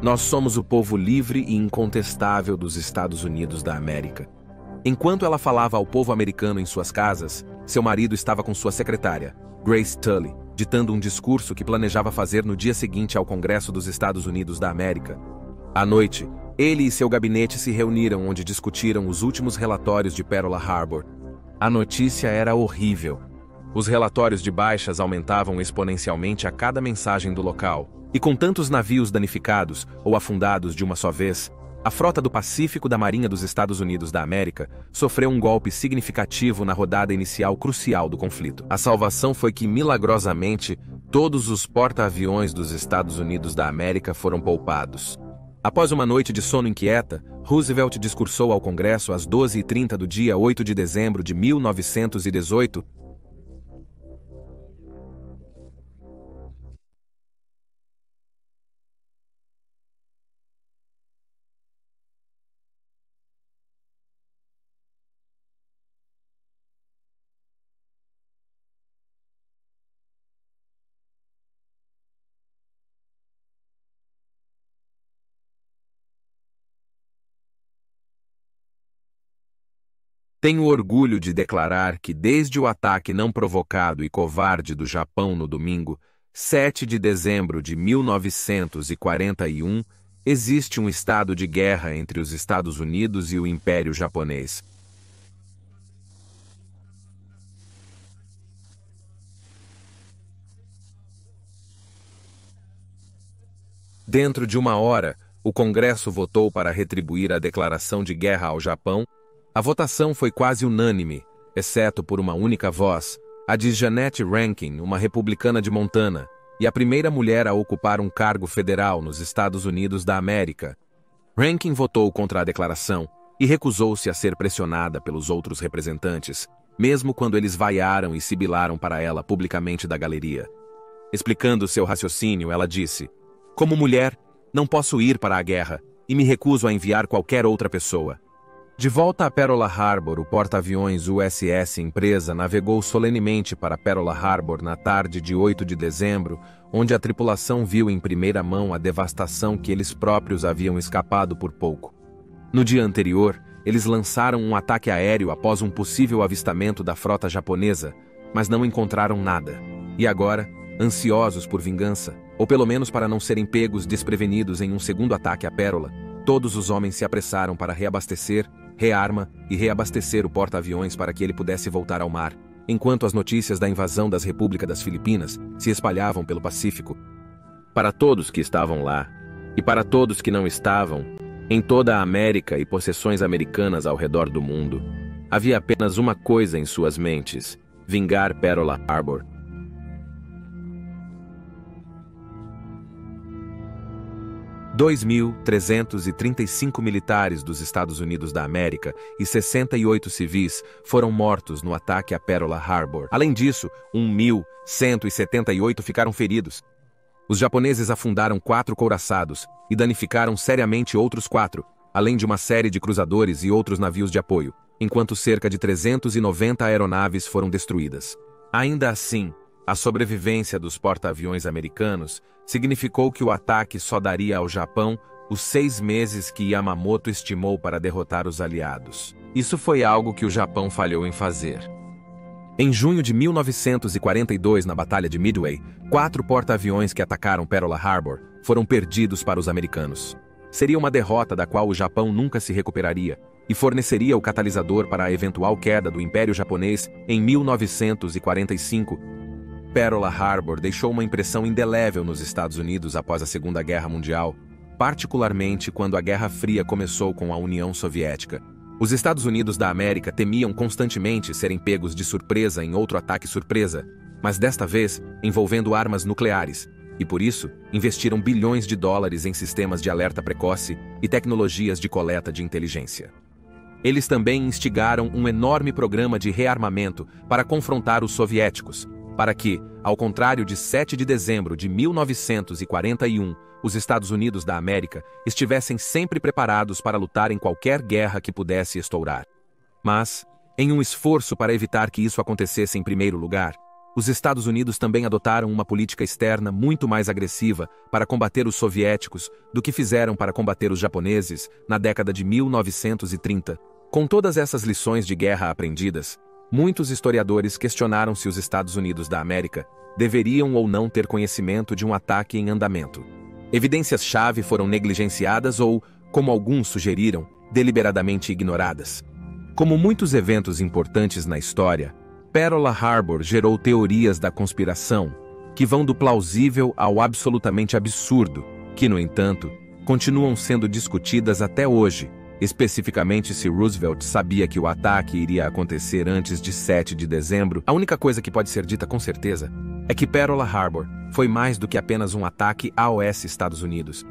Nós somos o povo livre e incontestável dos Estados Unidos da América." Enquanto ela falava ao povo americano em suas casas, seu marido estava com sua secretária, Grace Tully, ditando um discurso que planejava fazer no dia seguinte ao Congresso dos Estados Unidos da América. À noite, ele e seu gabinete se reuniram onde discutiram os últimos relatórios de Pearl Harbor. A notícia era horrível. Os relatórios de baixas aumentavam exponencialmente a cada mensagem do local, e com tantos navios danificados ou afundados de uma só vez, a frota do Pacífico da Marinha dos Estados Unidos da América sofreu um golpe significativo na rodada inicial crucial do conflito. A salvação foi que, milagrosamente, todos os porta-aviões dos Estados Unidos da América foram poupados. Após uma noite de sono inquieta, Roosevelt discursou ao Congresso às 12h30 do dia 8 de dezembro de 1918, "Tenho orgulho de declarar que desde o ataque não provocado e covarde do Japão no domingo, 7 de dezembro de 1941, existe um estado de guerra entre os Estados Unidos e o Império Japonês. Dentro de uma hora, o Congresso votou para retribuir a declaração de guerra ao Japão. A votação foi quase unânime, exceto por uma única voz, a de Jeannette Rankin, uma republicana de Montana, e a primeira mulher a ocupar um cargo federal nos Estados Unidos da América. Rankin votou contra a declaração e recusou-se a ser pressionada pelos outros representantes, mesmo quando eles vaiaram e sibilaram para ela publicamente da galeria. Explicando seu raciocínio, ela disse: "Como mulher, não posso ir para a guerra e me recuso a enviar qualquer outra pessoa." De volta a Pearl Harbor, o porta-aviões USS Empresa navegou solenemente para Pearl Harbor na tarde de 8 de dezembro, onde a tripulação viu em primeira mão a devastação que eles próprios haviam escapado por pouco. No dia anterior, eles lançaram um ataque aéreo após um possível avistamento da frota japonesa, mas não encontraram nada. E agora, ansiosos por vingança, ou pelo menos para não serem pegos desprevenidos em um segundo ataque à Pérola, todos os homens se apressaram para reabastecer, rearma e reabastecer o porta-aviões para que ele pudesse voltar ao mar, enquanto as notícias da invasão das Repúblicas das Filipinas se espalhavam pelo Pacífico. Para todos que estavam lá, e para todos que não estavam, em toda a América e possessões americanas ao redor do mundo, havia apenas uma coisa em suas mentes: vingar Pearl Harbor. 2.335 militares dos Estados Unidos da América e 68 civis foram mortos no ataque a Pearl Harbor. Além disso, 1.178 ficaram feridos. Os japoneses afundaram 4 couraçados e danificaram seriamente outros 4, além de uma série de cruzadores e outros navios de apoio, enquanto cerca de 390 aeronaves foram destruídas. Ainda assim, a sobrevivência dos porta-aviões americanos significou que o ataque só daria ao Japão os 6 meses que Yamamoto estimou para derrotar os aliados. Isso foi algo que o Japão falhou em fazer. Em junho de 1942, na Batalha de Midway, 4 porta-aviões que atacaram Pearl Harbor foram perdidos para os americanos. Seria uma derrota da qual o Japão nunca se recuperaria e forneceria o catalisador para a eventual queda do Império Japonês em 1945. Pearl Harbor deixou uma impressão indelével nos Estados Unidos após a Segunda Guerra Mundial, particularmente quando a Guerra Fria começou com a União Soviética. Os Estados Unidos da América temiam constantemente serem pegos de surpresa em outro ataque surpresa, mas desta vez envolvendo armas nucleares, e por isso investiram bilhões de dólares em sistemas de alerta precoce e tecnologias de coleta de inteligência. Eles também instigaram um enorme programa de rearmamento para confrontar os soviéticos, para que, ao contrário de 7 de dezembro de 1941, os Estados Unidos da América estivessem sempre preparados para lutar em qualquer guerra que pudesse estourar. Mas, em um esforço para evitar que isso acontecesse em primeiro lugar, os Estados Unidos também adotaram uma política externa muito mais agressiva para combater os soviéticos do que fizeram para combater os japoneses na década de 1930. Com todas essas lições de guerra aprendidas, muitos historiadores questionaram se os Estados Unidos da América deveriam ou não ter conhecimento de um ataque em andamento. Evidências-chave foram negligenciadas ou, como alguns sugeriram, deliberadamente ignoradas. Como muitos eventos importantes na história, Pearl Harbor gerou teorias da conspiração que vão do plausível ao absolutamente absurdo, que, no entanto, continuam sendo discutidas até hoje, especificamente se Roosevelt sabia que o ataque iria acontecer antes de 7 de dezembro. A única coisa que pode ser dita com certeza é que Pearl Harbor foi mais do que apenas um ataque AOS Estados Unidos.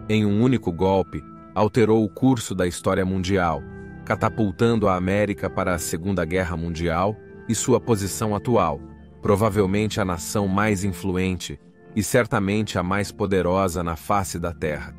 Em um único golpe, alterou o curso da história mundial, catapultando a América para a Segunda Guerra Mundial e sua posição atual, provavelmente a nação mais influente e certamente a mais poderosa na face da Terra.